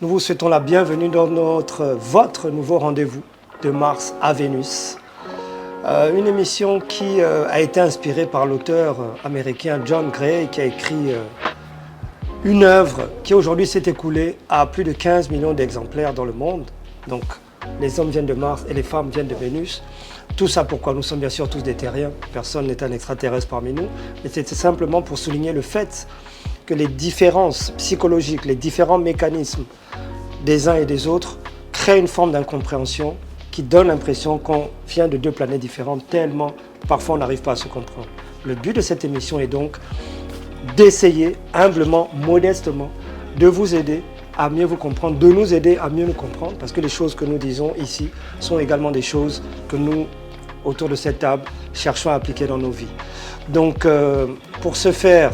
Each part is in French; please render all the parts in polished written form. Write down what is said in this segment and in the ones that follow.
Nous vous souhaitons la bienvenue dans votre nouveau rendez-vous de Mars à Vénus. Une émission qui a été inspirée par l'auteur américain John Gray qui a écrit une œuvre qui aujourd'hui s'est écoulée à plus de 15 millions d'exemplaires dans le monde. Donc les hommes viennent de Mars et les femmes viennent de Vénus. Tout ça pourquoi nous sommes bien sûr tous des terriens, personne n'est un extraterrestre parmi nous, mais c'était simplement pour souligner le fait que les différences psychologiques, les différents mécanismes des uns et des autres créent une forme d'incompréhension qui donne l'impression qu'on vient de deux planètes différentes tellement parfois on n'arrive pas à se comprendre. Le but de cette émission est donc d'essayer humblement, modestement, de vous aider à mieux vous comprendre, de nous aider à mieux nous comprendre, parce que les choses que nous disons ici sont également des choses que nous, autour de cette table, cherchons à appliquer dans nos vies. Donc, pour ce faire,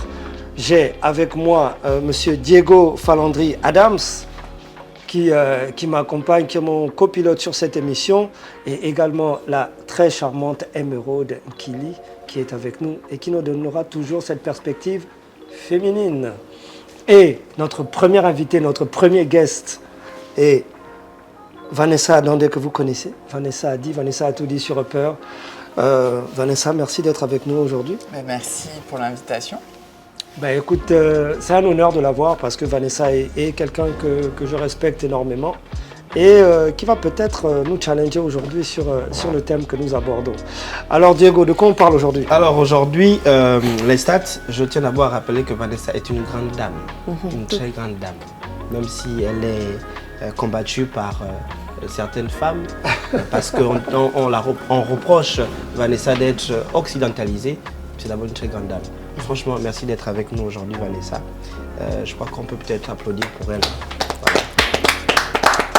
j'ai avec moi Monsieur Diego Falandri Adams, qui m'accompagne, qui est mon copilote sur cette émission, et également la très charmante Emeraude Kili, qui est avec nous et qui nous donnera toujours cette perspective féminine. Et notre première invitée, notre premier guest est Vanessa Adandé, que vous connaissez. Vanessa a tout dit sur Upper. Vanessa, merci d'être avec nous aujourd'hui. Merci pour l'invitation. Ben écoute, c'est un honneur de la voir parce que Vanessa est quelqu'un que je respecte énormément et qui va peut-être nous challenger aujourd'hui sur le thème que nous abordons. Alors Diego, de quoi on parle aujourd'hui? Alors aujourd'hui, les stats, je tiens d'abord à rappeler que Vanessa est une grande dame, une très grande dame, même si elle est combattue par certaines femmes, parce qu'on reproche Vanessa d'être occidentalisée. C'est d'abord une très grande dame. Franchement, merci d'être avec nous aujourd'hui, Vanessa. Je crois qu'on peut peut-être applaudir pour elle.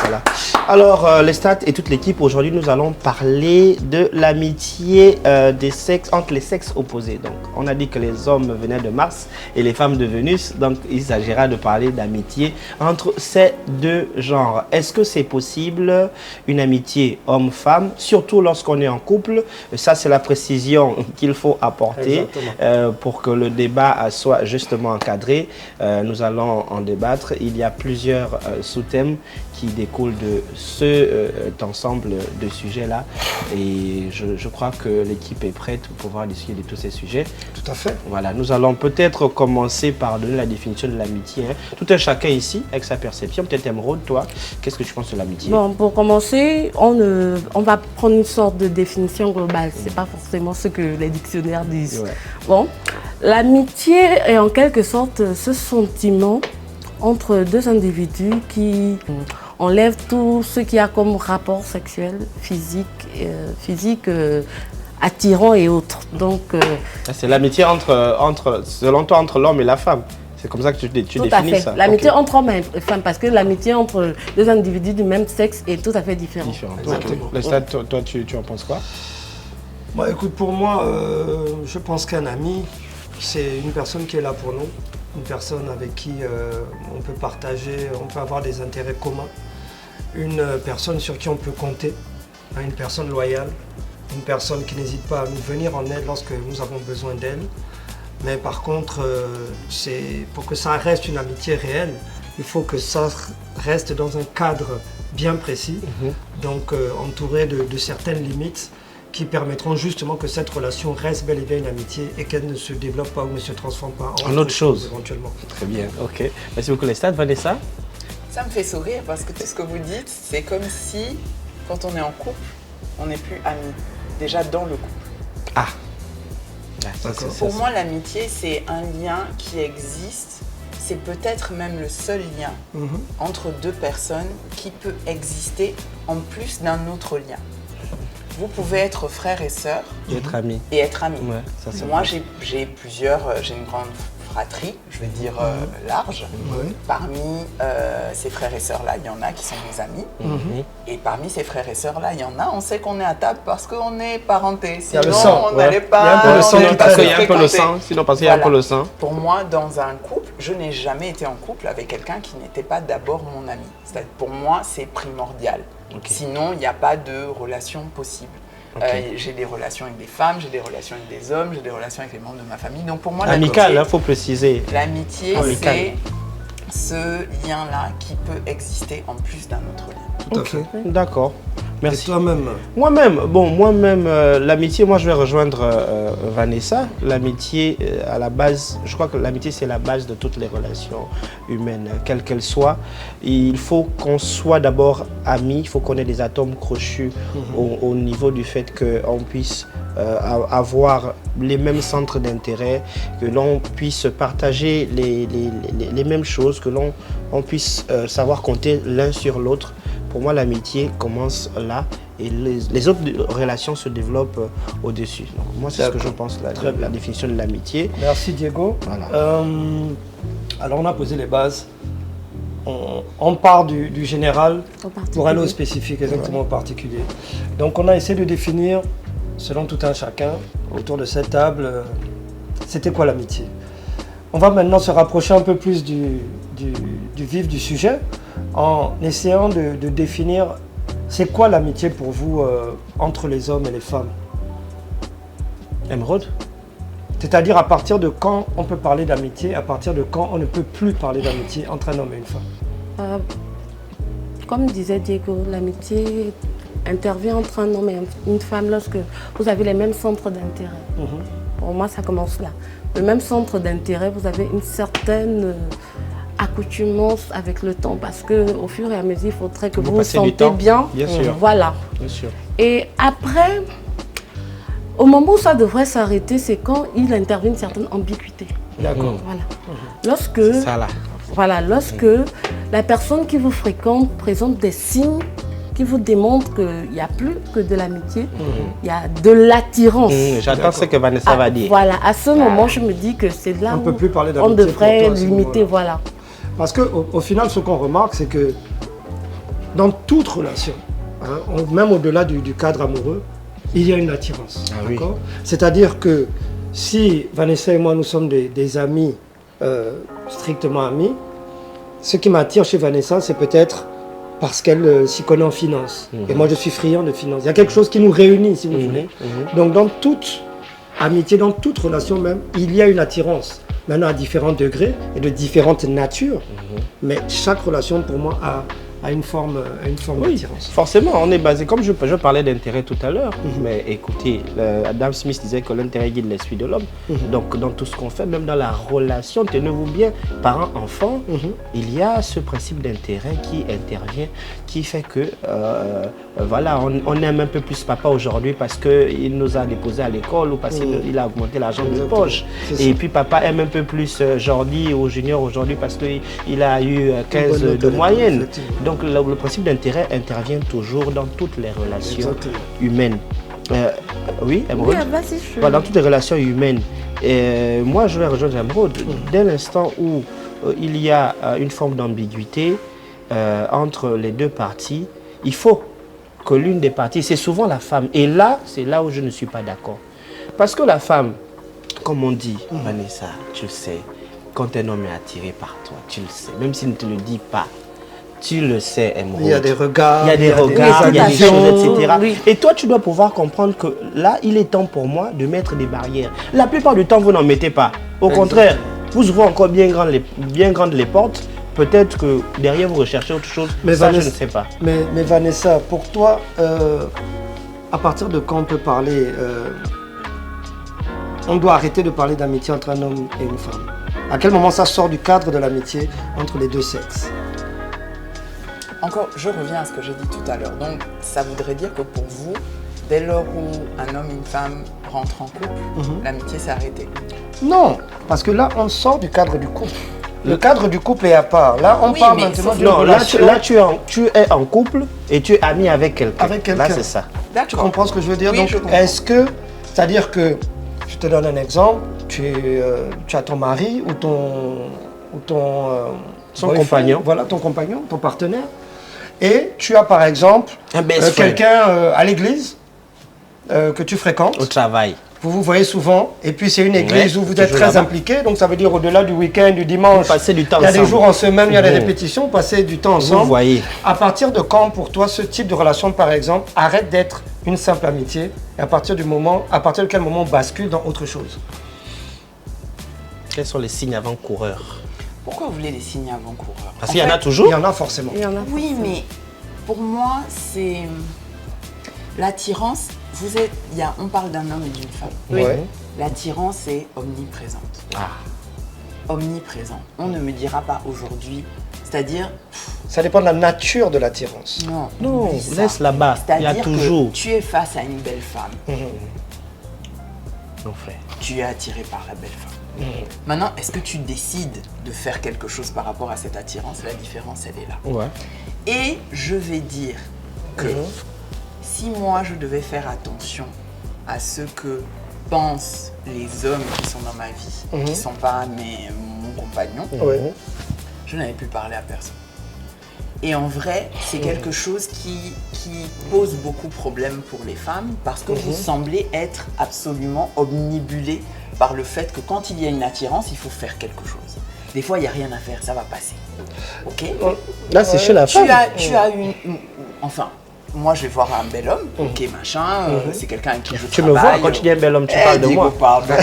Voilà. Alors, les stats et toute l'équipe, aujourd'hui, nous allons parler de l'amitié des sexes, entre les sexes opposés. Donc, on a dit que les hommes venaient de Mars et les femmes de Vénus. Donc, il s'agira de parler d'amitié entre ces deux genres. Est-ce que c'est possible, une amitié homme-femme, surtout lorsqu'on est en couple? Ça, c'est la précision qu'il faut apporter pour que le débat soit justement encadré. Nous allons en débattre. Il y a plusieurs sous-thèmes qui découle de cet ensemble de sujets-là. Et je crois que l'équipe est prête pour pouvoir discuter de tous ces sujets. Tout à fait. Voilà, nous allons peut-être commencer par donner la définition de l'amitié. Tout un chacun ici, avec sa perception. Peut-être Emeraude, toi, qu'est-ce que tu penses de l'amitié? Bon, pour commencer, on va prendre une sorte de définition globale. Ce n'est pas forcément ce que les dictionnaires disent. Ouais. Bon, l'amitié est en quelque sorte ce sentiment entre deux individus qui enlève tout ce qu'il y a comme rapport sexuel, physique, attirant et autres. Donc, c'est l'amitié selon toi, entre l'homme et la femme. C'est comme ça que tu définis ça. L'amitié entre hommes et femmes, parce que l'amitié entre deux individus du même sexe est tout à fait différente. Le stade, toi, tu en penses quoi? Bon, écoute, pour moi, je pense qu'un ami, c'est une personne qui est là pour nous, une personne avec qui on peut partager, on peut avoir des intérêts communs, une personne sur qui on peut compter, une personne loyale, une personne qui n'hésite pas à nous venir en aide lorsque nous avons besoin d'elle. Mais par contre, pour que ça reste une amitié réelle, il faut que ça reste dans un cadre bien précis, donc entouré de certaines limites qui permettront justement que cette relation reste bel et bien une amitié et qu'elle ne se développe pas ou ne se transforme pas en autre chose éventuellement. Très bien, ok. Merci beaucoup les stats. Vanessa? Ça me fait sourire parce que tout ce que vous dites, c'est comme si, quand on est en couple, on n'est plus amis, déjà dans le couple. Ah. Pour moi, l'amitié, c'est un lien qui existe. C'est peut-être même le seul lien entre deux personnes qui peut exister en plus d'un autre lien. Vous pouvez être frère et sœur et être amis. Ouais, moi, j'ai une grande fratrie, je vais dire large. Parmi ces frères et sœurs-là, il y en a qui sont mes amis. Et parmi ces frères et sœurs-là, il y en a, on sait qu'on est à table parce qu'on est parenté. Sinon, on n'allait pas. Il y a un peu le sang, parce qu'il y a un peu le sang. Sinon, parce qu'il y a un peu le sang. Pour moi, dans un couple, je n'ai jamais été en couple avec quelqu'un qui n'était pas d'abord mon ami. C'est-à-dire, pour moi, c'est primordial. Sinon, il n'y a pas de relation possible. J'ai des relations avec des femmes, j'ai des relations avec des hommes, j'ai des relations avec les membres de ma famille. Donc pour moi, amical, il faut préciser. L'amitié, ce lien-là qui peut exister en plus d'un autre lien. Tout à fait. D'accord. Merci. Et toi-même? Moi-même, l'amitié, moi je vais rejoindre Vanessa. L'amitié, à la base, je crois que l'amitié c'est la base de toutes les relations humaines, quelles qu'elles soient. Il faut qu'on soit d'abord amis, il faut qu'on ait des atomes crochus au niveau du fait qu'on puisse avoir les mêmes centres d'intérêt, que l'on puisse partager les mêmes choses, que l'on puisse savoir compter l'un sur l'autre. Pour moi, l'amitié commence là et les autres relations se développent au-dessus. Donc moi, c'est ce que je pense, la définition de l'amitié. Merci Diego. Voilà. Alors on a posé les bases. On part du général pour aller au spécifique, exactement au particulier. Donc on a essayé de définir, selon tout un chacun, autour de cette table, c'était quoi l'amitié. On va maintenant se rapprocher un peu plus du vif du sujet, en essayant de définir c'est quoi l'amitié pour vous entre les hommes et les femmes. Émeraude? C'est-à-dire à partir de quand on peut parler d'amitié, à partir de quand on ne peut plus parler d'amitié entre un homme et une femme. Comme disait Diego, l'amitié intervient entre un homme et une femme lorsque vous avez les mêmes centres d'intérêt. Pour moi, ça commence là. Le même centre d'intérêt, vous avez une certaine accoutumance avec le temps parce qu'au fur et à mesure, il faudrait que vous vous sentez bien. Bien sûr. Voilà. Bien sûr. Et après, au moment où ça devrait s'arrêter, c'est quand il intervient une certaine ambiguïté. D'accord. Voilà. Lorsque, C'est ça là. voilà, lorsque la personne qui vous fréquente présente des signes qui vous démontrent qu'il n'y a plus que de l'amitié, il y a de l'attirance. J'attends ce que Vanessa va dire. Voilà, à ce moment, je me dis que c'est là On peut où plus parler on d'amitié devrait pour toi, à ce limiter. moment-là. Voilà. Parce qu'au final, ce qu'on remarque, c'est que dans toute relation, même au-delà du cadre amoureux, il y a une attirance. Ah oui. C'est-à-dire que si Vanessa et moi, nous sommes des amis, strictement amis, ce qui m'attire chez Vanessa, c'est peut-être parce qu'elle s'y connaît en finance. Et moi, je suis friand de finance. Il y a quelque chose qui nous réunit, si vous voulez. Donc, dans toute amitié, dans toute relation même, il y a une attirance. Maintenant, à différents degrés et de différentes natures. Mais chaque relation, pour moi, a une forme d'attirance. Forcément, on est basé, comme je parlais d'intérêt tout à l'heure, mais écoutez, Adam Smith disait que l'intérêt guide l'esprit de l'homme. Donc dans tout ce qu'on fait, même dans la relation, tenez-vous bien, parent-enfant, il y a ce principe d'intérêt qui intervient, qui fait que, voilà, on aime un peu plus papa aujourd'hui parce qu'il nous a déposé à l'école ou parce qu'il a augmenté l'argent de poche. Et puis papa aime un peu plus Jordi ou Junior aujourd'hui parce qu'il a eu 15 de moyenne. Donc le principe d'intérêt intervient toujours dans toutes les relations humaines. Oui, Émeraude. Voilà, dans toutes les relations humaines. Moi, je vais rejoindre Émeraude. Dès l'instant où il y a une forme d'ambiguïté entre les deux parties, il faut que l'une des parties, c'est souvent la femme. Et là, c'est là où je ne suis pas d'accord. Parce que la femme, comme on dit, Vanessa, tu le sais, quand un homme est attiré par toi, tu le sais, même s'il ne te le dit pas. Tu le sais, Émeraude. Il y a des regards, il y a des regards, il y a des choses, etc. Oui. Et toi, tu dois pouvoir comprendre que là, il est temps pour moi de mettre des barrières. La plupart du temps, vous n'en mettez pas. Au contraire, vous ouvrez encore bien grandes les portes. Peut-être que derrière, vous recherchez autre chose. Mais ça, Vanessa, je ne sais pas. Mais Vanessa, pour toi, à partir de quand on peut parler, on doit arrêter de parler d'amitié entre un homme et une femme? À quel moment ça sort du cadre de l'amitié entre les deux sexes? Encore, je reviens à ce que j'ai dit tout à l'heure. Donc, ça voudrait dire que pour vous, dès lors où un homme et une femme rentrent en couple, l'amitié s'est arrêtée. Non, parce que là, on sort du cadre du couple. Le cadre du couple est à part. Là, on parle maintenant d'une relation. Là, tu es en couple et tu es ami avec quelqu'un. Là, c'est ça. Tu comprends ce que je veux dire? Oui, donc, est-ce que, c'est-à-dire que, je te donne un exemple, tu as ton mari ou son compagnon. Voilà, ton compagnon, ton partenaire. Et tu as par exemple quelqu'un à l'église que tu fréquentes. Au travail. Vous vous voyez souvent. Et puis c'est une église où vous êtes très impliqués. Donc ça veut dire au-delà du week-end, du dimanche. Vous passez du temps ensemble. Il y a des jours en semaine, il y a des répétitions, passer du temps ensemble. Vous voyez. À partir de quand pour toi ce type de relation par exemple arrête d'être une simple amitié et à partir de quel moment on bascule dans autre chose? Quels sont les signes avant-coureurs? Pourquoi vous voulez les signer avant-coureurs? Parce qu'il y en a Il toujours. y en a forcément. Il y en a Oui, forcément. mais pour moi, c'est l'attirance. On parle d'un homme et d'une femme. Oui. Ouais. L'attirance est omniprésente. Omniprésente. On ne me dira pas aujourd'hui, c'est-à-dire, Ça dépend de la nature de l'attirance. non. Non, oublie ça. laisse là-bas. Il y a C'est-à-dire toujours. que tu es face à une belle femme. Non, frère. Tu es attiré par la belle femme. Maintenant, est-ce que tu décides de faire quelque chose par rapport à cette attirance? La différence, elle est là. Ouais. Et je vais dire que si moi, je devais faire attention à ce que pensent les hommes qui sont dans ma vie, qui ne sont pas mon compagnon, Ouais. je n'avais plus parlé à personne. Et en vrai, c'est quelque chose qui pose beaucoup de problèmes pour les femmes parce que vous semblez être absolument omnibulés par le fait que quand il y a une attirance, il faut faire quelque chose. Des fois, il n'y a rien à faire, ça va passer. Ok? Là, c'est chez la femme. Tu as une... Enfin, moi, je vais voir un bel homme, ok, machin, c'est quelqu'un avec qui je Tu me vois, travaille. quand tu dis un bel homme, tu parles de Diego, moi. pardon.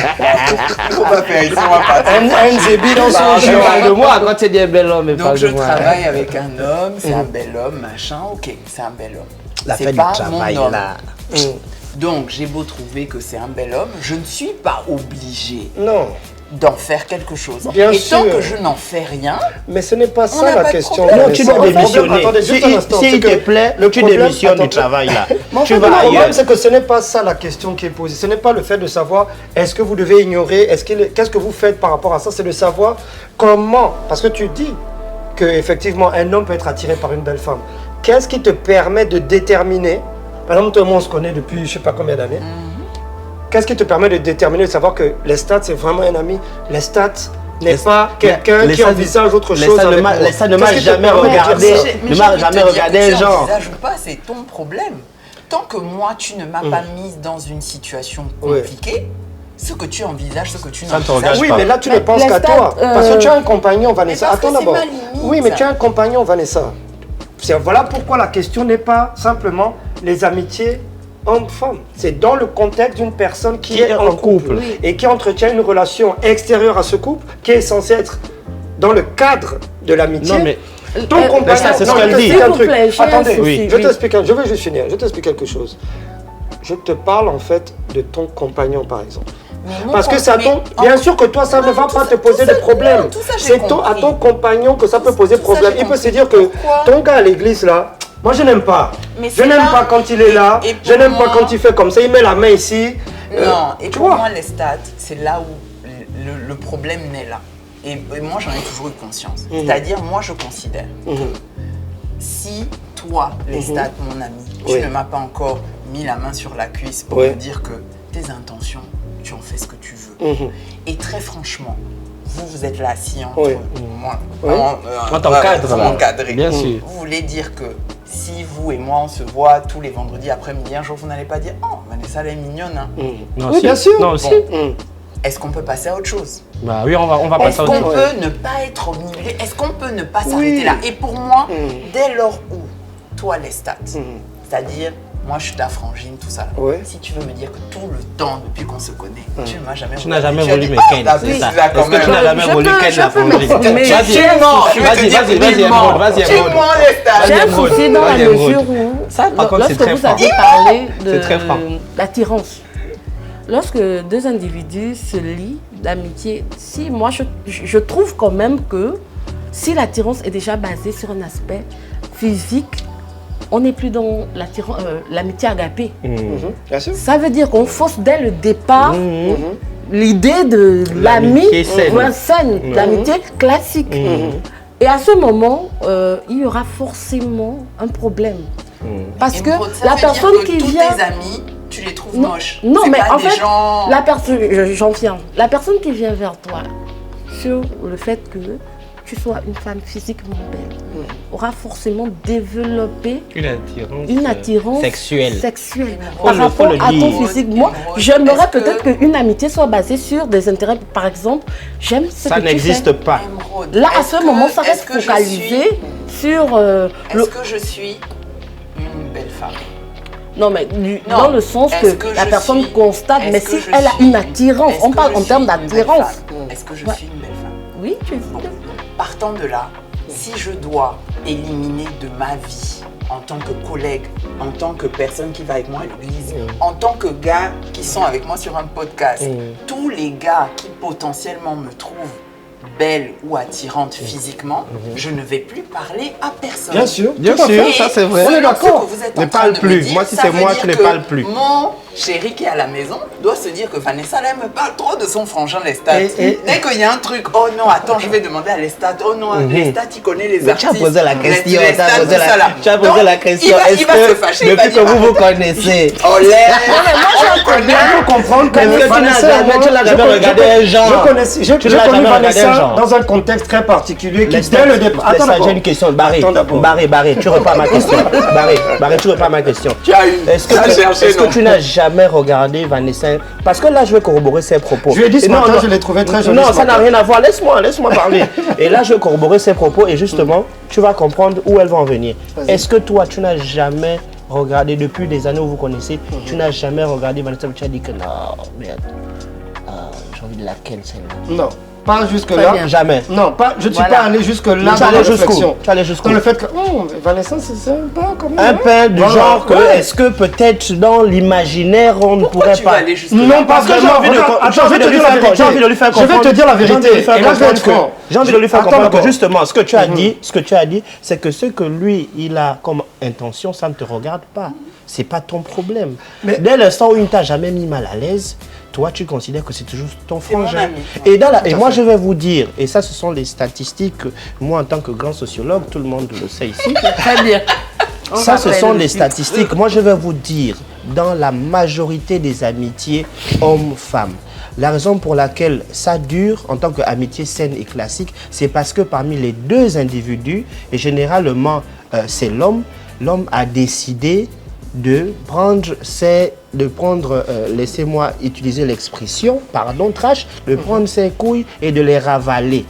On va faire ici, on va pas Nzebi dans son Tu jeu. parles de moi quand tu dis un bel homme, Donc parle je de moi. travaille avec un homme, c'est un bel homme, machin, ok, c'est un bel homme. La C'est fête du pas travail, mon homme. là. Donc j'ai beau trouver que c'est un bel homme, je ne suis pas obligée Non, d'en faire quelque chose. Bien Et tant sûr. que je n'en fais rien, mais ce n'est pas n'a ça pas la de question. problème. Non, tu dois Le problème- démissionner. Attendez, juste un instant. c'est S'il que te plaît, le tu problème- démissionnes du attendez. travail là. Mais en Tu fait, vas le problème, ailleurs. c'est que ce n'est pas ça la question qui est posée. Ce n'est pas le fait de savoir est-ce que vous devez ignorer, qu'est-ce que vous faites par rapport à ça. C'est de savoir comment. Parce que tu dis qu'effectivement, un homme peut être attiré par une belle femme. Qu'est-ce qui te permet de déterminer, par exemple, toi et moi, on se connaît depuis je ne sais pas combien d'années. Qu'est-ce qui te permet de déterminer, de savoir que Lestat, c'est vraiment un ami? Lestat n'est pas quelqu'un qui Lestat- envisage autre Lestat chose. ne avec m'a- moi. Lestat ne Qu'est-ce m'a qui te jamais permet de dire regardé. ça? Ne m'a jamais regardé les gens. envisage ou pas, c'est ton problème. Tant que moi, tu ne m'as pas mise dans une situation Ouais. compliquée, ce que tu envisages, ce que tu Ça ne te n'envisages regarde Oui, pas. mais là, tu ne Mais penses qu'à Lestat, toi. Parce que tu as un compagnon, Vanessa. parce que Attends c'est d'abord. ma limite. Oui, mais tu as un compagnon, Vanessa. Voilà pourquoi la question n'est pas simplement les amitiés homme-femme. C'est dans le contexte d'une personne qui est en couple Oui. et qui entretient une relation extérieure à ce couple qui est censée être dans le cadre de l'amitié. Non, mais Ton compagnon, Lestat, c'est ce non, je qu'elle dit. t'explique un S'il vous truc. plaît, j'ai un Attendez, souci, je oui. t'explique. Je vais juste finir. Je t'explique quelque chose. Je te parle en fait de ton compagnon, par exemple. Mais mon Parce que compte- ça mais ton, en- bien sûr que toi, ça ne Non, va tout pas ça- te poser tout de ça- problème. non, tout ça, j'ai C'est à compris. ton compagnon que ça peut poser tout ça, problème. j'ai Il peut se compris. dire que Pourquoi ton gars à l'église là, moi je n'aime pas. Mais Je c'est n'aime là- pas quand il est là. et pour Je n'aime pas moi- quand il fait comme ça. Il met la main ici. Non, et tu pour vois. moi, les stats, c'est là où le problème naît là. Et moi, j'en ai toujours eu conscience. C'est-à-dire, moi, je considère que si toi, les stats, mon ami, tu Oui. ne m'as pas encore mis la main sur la cuisse pour Oui. me dire que tes intentions, tu en fais ce que tu veux. Et très franchement, vous êtes là assis entre Oui. moi, Oui. En tant que cadre, là. encadré. Bien sûr. Vous voulez dire que si vous et moi on se voit tous les vendredis après-midi, un jour vous n'allez pas dire « Oh, Vanessa elle est mignonne hein. Non, Oui, si. bien sûr. Non, si. Bon. Est-ce qu'on peut passer à autre chose? Bah oui, on va Est-ce passer au qu'on truc. peut ne pas être omnibulé? Est-ce qu'on peut ne pas s'arrêter là? Et pour moi, dès lors où toi les stats, c'est-à-dire moi je suis ta frangine, tout ça, Ouais. si tu veux me dire que tout le temps depuis qu'on se connaît, tu ne m'as jamais Tu n'as jamais regardé, voulu tu as me dit, ken, ah, c'est oui, ça. là, quand Est-ce que tu même. n'as jamais Je voulu peux- ken je la peux fonderie? m'exprimer. Vas-y, Tu mens, je vais te vas-y, dire vas-y, que vas-y, tu Emeraude, mens. vas-y, Tu Emeraude. mens les stats. J'ai un Émeraude, souci dans la vas-y, Émeraude. mesure où, Ça, par contre, c'est lorsque très vous franc. avez parlé C'est très franc. d'attirance, lorsque deux individus se lient d'amitié, si moi je trouve quand même que si l'attirance est déjà basée sur un aspect physique, on n'est plus dans l'amitié agapée. Bien sûr. Ça veut dire qu'on fausse dès le départ l'idée de l'ami L'amitié saine. saine, l'amitié classique. Et à ce moment, il y aura forcément un problème. Parce que Émeraude, ça la veut dire personne que qui tous vient... tes amis, tu les trouves Non, moches. non, C'est mais pas en des fait, gens... la personne, j'en viens, la personne qui vient vers toi sur le fait que tu sois une femme physiquement belle aura forcément développé une attirance sexuelle. par Faut rapport le à ton dire. physique. Moi, Émeraude, j'aimerais est-ce que- peut-être qu'une amitié soit basée sur des intérêts. Par exemple, j'aime ce Ça que tu n'existe fais. pas. Émeraude, Là, à est-ce ce que- moment, ça est-ce reste que je focalisé suis- sur le... Est-ce que je suis une belle femme? Non, mais Non. dans le sens Est-ce que que la je personne suis- constate, est-ce mais que si je elle a suis- une attirance, est-ce on que parle je en termes suis une belle d'attirance. femme? Est-ce que je Ouais. suis une belle femme? Oui, tu es Partant de là, si je dois éliminer de ma vie en tant que collègue, en tant que personne qui va avec moi à l'église, en tant que gars qui sont avec moi sur un podcast, tous les gars qui potentiellement me trouvent belle ou attirante physiquement, je ne vais plus parler à personne. Bien sûr, ça c'est vrai. On est d'accord. Ne parle plus. Moi, si c'est moi, tu ne parles plus. Mon chéri qui est à la maison doit se dire que Vanessa, là, elle me parle trop de son frangin Lestat. Et- Dès qu'il y a un truc, oh non, attends, je vais demander à Lestat. Oh non, Lestat, il connaît les artistes. Tu as posé la question. Lestat, tout ça, là. Tu as posé Donc, la question. il va se fâcher. il va Depuis que dire, vous vous connaissez, oh l'air, Il faut comprendre que est-ce que tu n'as jamais regardé un genre? J'ai Tu l'as connu jamais regardé un Vanessa genre? dans un contexte très particulier qui, Laisse dès le départ... Attends ça, d'abord. j'ai une question. Barré, Attends d'abord. Barré, tu repars ma question. Barré, tu repars ma question. Tu as eu. Est-ce que, Tu as cherché, est-ce que non? tu n'as jamais regardé Vanessa? Parce que là, je vais corroborer ses propos. Je lui ai dit ce Et non, matin, non, je l'ai trouvé très jolie Non, ce ça n'a matin. rien à voir. Laisse-moi parler. Et là, je vais corroborer ses propos et justement, tu vas comprendre où elle va en venir. Vas-y. Est-ce que toi, tu n'as jamais regardé, depuis des années où vous connaissez, tu n'as jamais regardé Vanessa, tu as dit que non, merde, j'ai envie de la ken celle-là. Non, pas jusque-là. bien. Jamais. Non, je ne suis Voilà. pas allé jusque-là Tu dans la allais jusqu'où? réflexion. Tu allais jusqu'où? Dans le fait que, Vanessa, c'est un peu comme Un pain du Voilà. genre que, Ouais. est-ce que peut-être dans l'imaginaire, on ne Pourquoi pourrait tu vas pas... aller jusque-là? Non, pas Parce que j'ai vraiment. envie de- Regarde, j'ai attends, envie je vais de te lui dire la faire- vérité. j'ai envie de lui faire Je vais te comprendre. dire la J'ai envie de vérité. lui faire Et là, je vais être comprendre franc. que- j'ai envie de lui faire Attends comprendre que d'abord. justement, ce que tu as dit, c'est que ce que lui, il a comme intention, ça ne te regarde pas. C'est pas ton problème. Mais- Dès l'instant où il ne t'a jamais mis mal à l'aise, toi, tu considères que c'est toujours ton mon frangin. ami. Et moi, je vais vous dire, et ça, ce sont les statistiques, moi, en tant que grand sociologue, tout le monde le sait ici. très bien. On Ça, ce rappelle sont le les titre. statistiques. Moi, je vais vous dire, dans la majorité des amitiés hommes-femmes, la raison pour laquelle ça dure en tant qu'amitié saine et classique, c'est parce que parmi les deux individus, et généralement c'est l'homme a décidé de prendre laissez-moi utiliser l'expression, pardon, trash, de prendre ses couilles et de les ravaler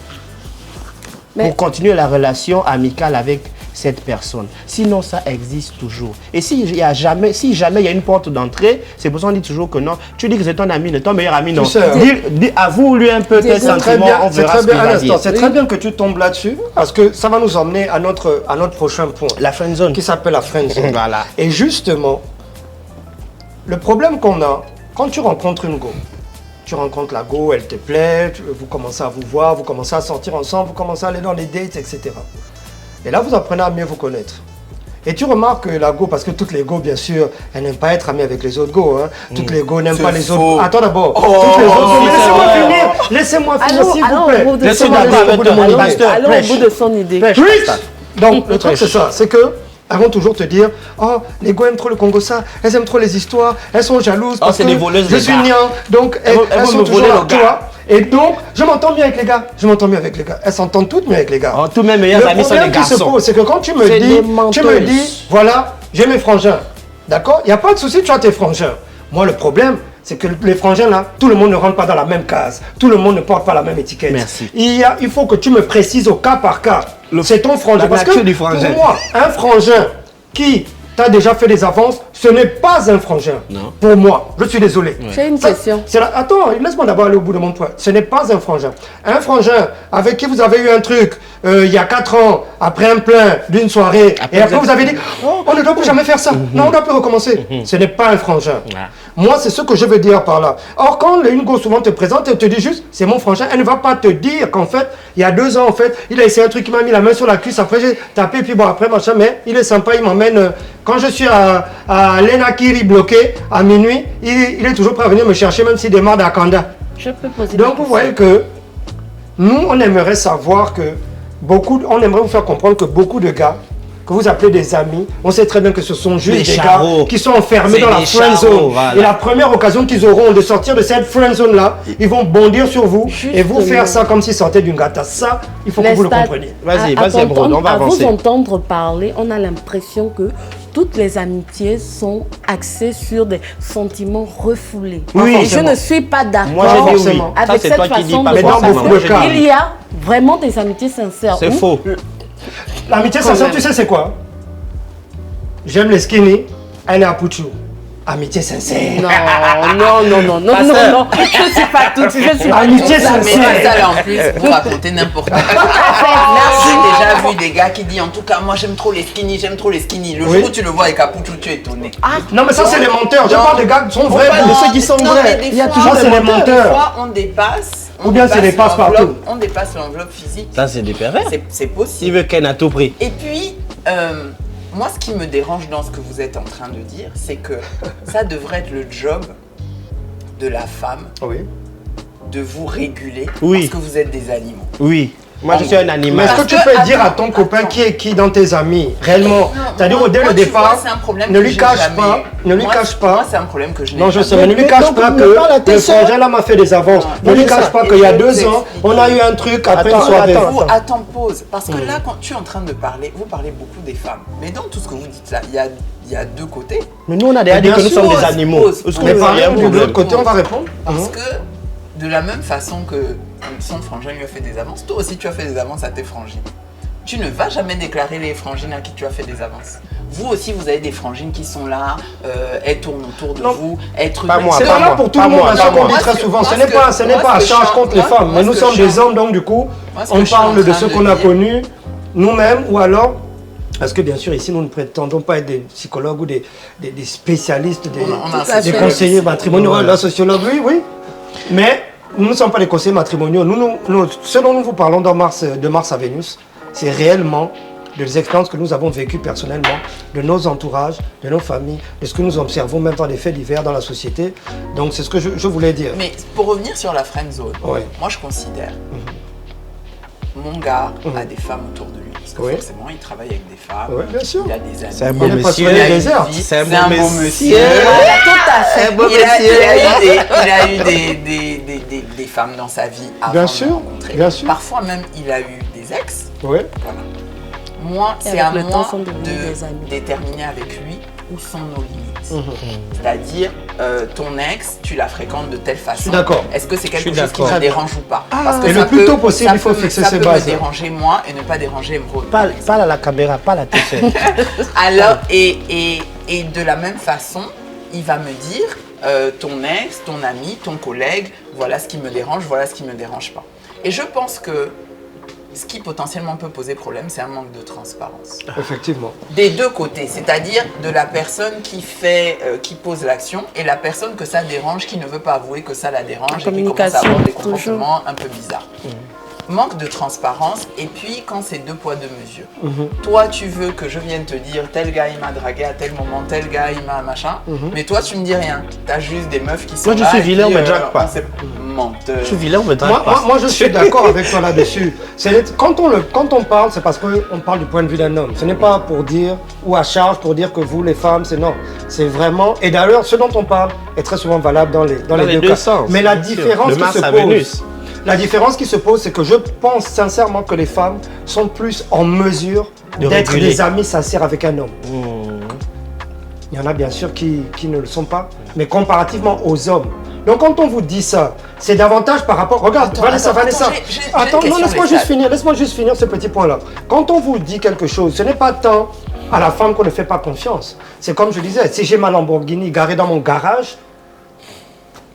pour continuer la relation amicale avec cette personne. Sinon, ça existe toujours. Et si jamais il y a une porte d'entrée, c'est pour ça qu'on dit toujours que non. Tu dis que c'est ton ami, ton meilleur ami, non. Tu sais, Avoue-lui un peu tes C'est très sentiments, bien, on c'est verra très ce bien, qu'il un va instant. dire. C'est très bien que tu tombes là-dessus parce que ça va nous emmener à notre prochain point La friend zone. qui s'appelle la friendzone. Voilà. Et justement, le problème qu'on a, quand tu rencontres une go, tu rencontres la go, elle te plaît, vous commencez à vous voir, vous commencez à sortir ensemble, vous commencez à aller dans les dates, etc. Et là, vous apprenez à mieux vous connaître. Et tu remarques que la go, parce que toutes les go, bien sûr, elles n'aiment pas être amies avec les autres go. Hein. Toutes les go n'aiment pas les faux. autres. Attends d'abord. Oh, toutes les autres go. c'est Laissez-moi vrai. finir. Laissez-moi finir, Allons, s'il vous allons plaît. au bout de Je suis son d'accord idée. avec toi, Allons- pasteur, allons au prêche. bout de son idée. Prêche. Preach. Donc le truc Prêche. c'est ça, c'est que elles vont toujours te dire, oh les go aiment trop le Congo ça, elles aiment trop les histoires, elles sont jalouses parce c'est que des voleuses, je les suis gars. niant, donc Elles elles vont sont me toujours voler là, le tu gars. vois. Et donc je m'entends bien avec les gars, elles s'entendent toutes bien avec les gars. Oh, tous mes meilleurs Le amis sont des problème qui se garçons. pose, c'est que quand tu me C'est dis, des tu me menteuses. dis, voilà, j'ai mes frangins, d'accord, il n'y a pas de souci, tu as tes frangins. Moi le problème, c'est que les frangins là, tout le monde ne rentre pas dans la même case, tout le monde ne porte pas la même étiquette. Merci. Il faut que tu me précises au cas par cas. C'est ton frangin. la Parce que nature du frangin. pour moi, un frangin qui t'a déjà fait des avances, ce n'est pas un frangin. Non. Pour moi, je suis désolé. J'ai une Ça, question. Attends, laisse-moi d'abord aller au bout de mon point. Ce n'est pas un frangin. Un frangin avec qui vous avez eu un truc il y a 4 ans, après un plein d'une soirée, et après vous avez dit, oh, on ne doit plus jamais faire ça. Non, on ne doit plus recommencer. Ce n'est pas un frangin. Moi, c'est ce que je veux dire par là. Or, quand une go souvent te présente, elle te dit juste, c'est mon frangin, elle ne va pas te dire qu'en fait, il y a 2 ans, en fait, il a essayé un truc, il m'a mis la main sur la cuisse, après j'ai tapé, puis bon, après machin, mais il est sympa, il m'emmène. Quand je suis à Lenakiri bloqué, à minuit, il est toujours prêt à venir me chercher, même s'il démarre d'Akanda. Je peux poser Donc, vous voyez que nous, on aimerait savoir que on aimerait vous faire comprendre que beaucoup de gars que vous appelez des amis, on sait très bien que ce sont juste Des des charros. gars qui sont enfermés C'est dans la des friend charros, zone. voilà. Et la première occasion qu'ils auront de sortir de cette friend zone là, ils vont bondir sur vous et vous Justement. faire ça comme s'ils sortaient d'une gâte. Ça, il faut que vous le Lestat, compreniez. Vas-y, à vas-y, Emeraude, on va à avancer. vous entendre parler, on a l'impression que toutes les amitiés sont axées sur des sentiments refoulés. Oui, Et je forcément. ne suis pas d'accord Moi, j'ai dit oui. forcément. Ça, avec c'est cette toi qui dis façon pas de Mais dans voir. beaucoup de cas. Il y a vraiment des amitiés sincères. C'est où faux. L'amitié Quand sincère, même. tu sais c'est quoi? J'aime les skinny, elle est à Puchu. Amitié sincère. Non. Je suis pas toute. Je suis pas Amitié Mais sincère. ça, là, en plus, vous racontez n'importe quoi. J'ai déjà vu des gars qui disent, en tout cas, moi j'aime trop les skinny. Le Oui. jour où tu le vois avec Capuchou, tu es étonné. Non, mais ça, c'est les menteurs. Je Non. parle des gars qui sont vrais, Non, de ceux qui sont non, vrais. mais des Il y a fois, toujours ça, des Des menteurs. fois, on dépasse. Ou bien c'est des passe-partout. l'enveloppe- On dépasse l'enveloppe physique. Ça, c'est des pervers. C'est possible. Il veut Ken à tout prix. Et puis, moi, ce qui me dérange dans ce que vous êtes en train de dire, c'est que ça devrait être le job de la femme Oui. de vous réguler Oui. parce que vous êtes des animaux. Oui. Moi, je suis un Mais animal. est-ce que Parce tu que, peux dire à attends, ton copain attends. qui est qui dans tes amis, réellement? C'est-à-dire, Moi, dès le tu départ, vois, c'est un problème ne que lui j'ai cache jamais pas, eu. ne lui Moi, cache c'est- pas. Moi, c'est un problème que je n'ai Non, je jamais sais, mais ne lui Mais cache donc, pas ne parle à que tes le sœurs. frangin là m'a fait des avances. Ne lui cache pas qu'il y a 2 ans, on a eu un truc après une Attends, soirée. Attends, pause. Parce que là, quand tu es en train de parler, vous parlez beaucoup des femmes. Mais dans tout ce que vous dites là, il y a deux côtés. Mais nous, on a déjà dit Bien que nous sûr. sommes des Pause, animaux. pause, Est-ce que Mais vous avez un parlons de problème? l'autre côté, on va répondre. Parce que de la même façon que son frangin lui a fait des avances, toi aussi tu as fait des avances à tes frangines. Tu ne vas jamais déclarer les frangines à qui tu as fait des avances. Vous aussi, vous avez des frangines qui sont là, elles tournent autour de Non. vous, elles truquent. Pas moi, C'est pas valable moi, pour tout pas le monde, moi, à pas ce qu'on moi. dit Moi, très ce que- souvent. moi, Ce ce n'est que- pas à moi, ce que charge je- contre les moi, femmes. moi, Mais ce nous que sommes je des suis- hommes, donc du coup, Moi, ce que on je suis en parle de train ce de qu'on a dire- connu nous-mêmes, ou alors, parce que bien sûr, ici, nous ne prétendons pas être des psychologues ou des spécialistes, On a un des sociologue conseillers ici. matrimoniaux, la sociologue, oui. Mais nous ne sommes pas des conseillers matrimoniaux. Ce dont nous vous parlons de Mars à Vénus, c'est réellement des expériences que nous avons vécues personnellement, de nos entourages, de nos familles, de ce que nous observons même dans les faits divers dans la société. Donc c'est ce que je voulais dire. Mais pour revenir sur la friend zone, Ouais. moi je considère mon gars a des femmes autour de lui. Parce que Oui. forcément, il travaille avec des femmes. Oui, bien sûr. Il a des amis. C'est un Il beau est pas monsieur. sur les Il a une déserts. vie, C'est un c'est beau un beau monsieur. monsieur. Voilà, tout à fait. Un beau Il a monsieur. eu des femmes dans sa vie avant Bien de sûr, me rencontrer. bien sûr. Parfois même, il a eu des ex. Oui. Voilà. Moi, Et c'est avec à le temps, moi sont devenus des amis. de déterminer avec lui où sont nos limites. C'est-à-dire, ton ex, tu la fréquentes de telle façon. suis d'accord. Est-ce que c'est quelque suis chose qui d'accord. me dérange ou pas? Et le plus tôt possible, il faut fixer ses Ça bases. peut me déranger moi et ne pas déranger Emeraude. Parle à la caméra, parle à tes sœurs. Alors, et de la même façon, il va me dire, ton ex, ton ami, ton collègue, voilà ce qui me dérange, voilà ce qui me dérange pas. Et je pense que ce qui potentiellement peut poser problème, c'est un manque de transparence. Effectivement. Des deux côtés, c'est-à-dire de la personne qui pose l'action et la personne que ça dérange, qui ne veut pas avouer que ça la dérange et qui commence à avoir des communication, comportements un peu bizarres. Manque de transparence et puis quand c'est deux poids deux mesures. Toi tu veux que je vienne te dire tel gars il m'a dragué à tel moment, tel gars il m'a machin, mais toi tu me dis rien. T'as juste des meufs qui sont Moi, je là suis et vilain, puis, on me drague pas. on sait- Menteur. Je suis vilain, on me drague pas. Moi, je suis d'accord avec toi là-dessus. Quand on parle, c'est parce qu'on parle du point de vue d'un homme. Ce n'est pas pour dire, ou à charge pour dire que vous, les femmes, c'est non. C'est vraiment... Et d'ailleurs, ce dont on parle est très souvent valable dans les deux cas. sens. Mais la bien sûr. différence De qui Mars se à pose... Vénus. La différence qui se pose, c'est que je pense sincèrement que les femmes sont plus en mesure De d'être réguler. des amis sincères avec un homme. Il y en a bien sûr qui ne le sont pas, mais comparativement aux hommes. Donc quand on vous dit ça, c'est davantage par rapport... Regarde, Attends, Vanessa. j'ai une Attends, non, question, laisse-moi juste finir ce petit point-là. Quand on vous dit quelque chose, ce n'est pas tant à la femme qu'on ne fait pas confiance. C'est comme je disais, si j'ai ma Lamborghini garée dans mon garage,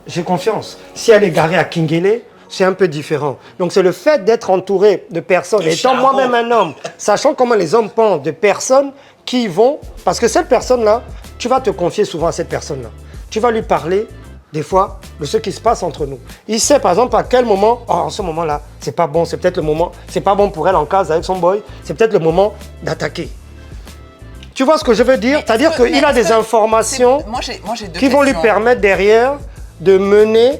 j'ai confiance. Si elle est garée à Kingele, c'est un peu différent. Donc c'est le fait d'être entouré de personnes, étant moi-même un homme, sachant comment les hommes pensent, de personnes qui vont... Parce que cette personne-là, tu vas te confier souvent à cette personne-là. Tu vas lui parler, des fois, de ce qui se passe entre nous. Il sait, par exemple, à quel moment, oh, en ce moment-là, c'est pas bon, c'est peut-être le moment, c'est pas bon pour elle en case avec son boy, c'est peut-être le moment d'attaquer. Tu vois ce que je veux dire? C'est-à-dire qu'il a des informations Moi, j'ai deux qui vont lui questions. permettre derrière de mener,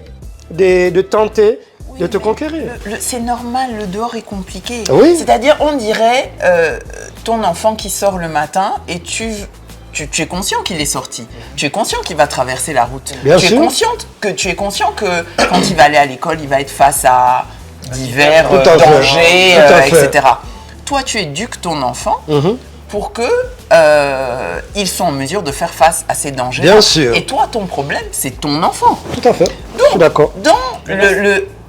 de tenter, de te conquérir. C'est normal, le dehors est compliqué. Oui. C'est-à-dire, on dirait ton enfant qui sort le matin et tu es conscient qu'il est sorti. Tu es conscient qu'il va traverser la route. Bien tu sûr. es conscient que quand il va aller à l'école, il va être face à divers Tout à fait. dangers, Tout à fait. etc. Toi, tu éduques ton enfant pour que ils sont en mesure de faire face à ces dangers. Bien sûr. Et toi, ton problème, c'est ton enfant. Tout à fait. Je suis d'accord.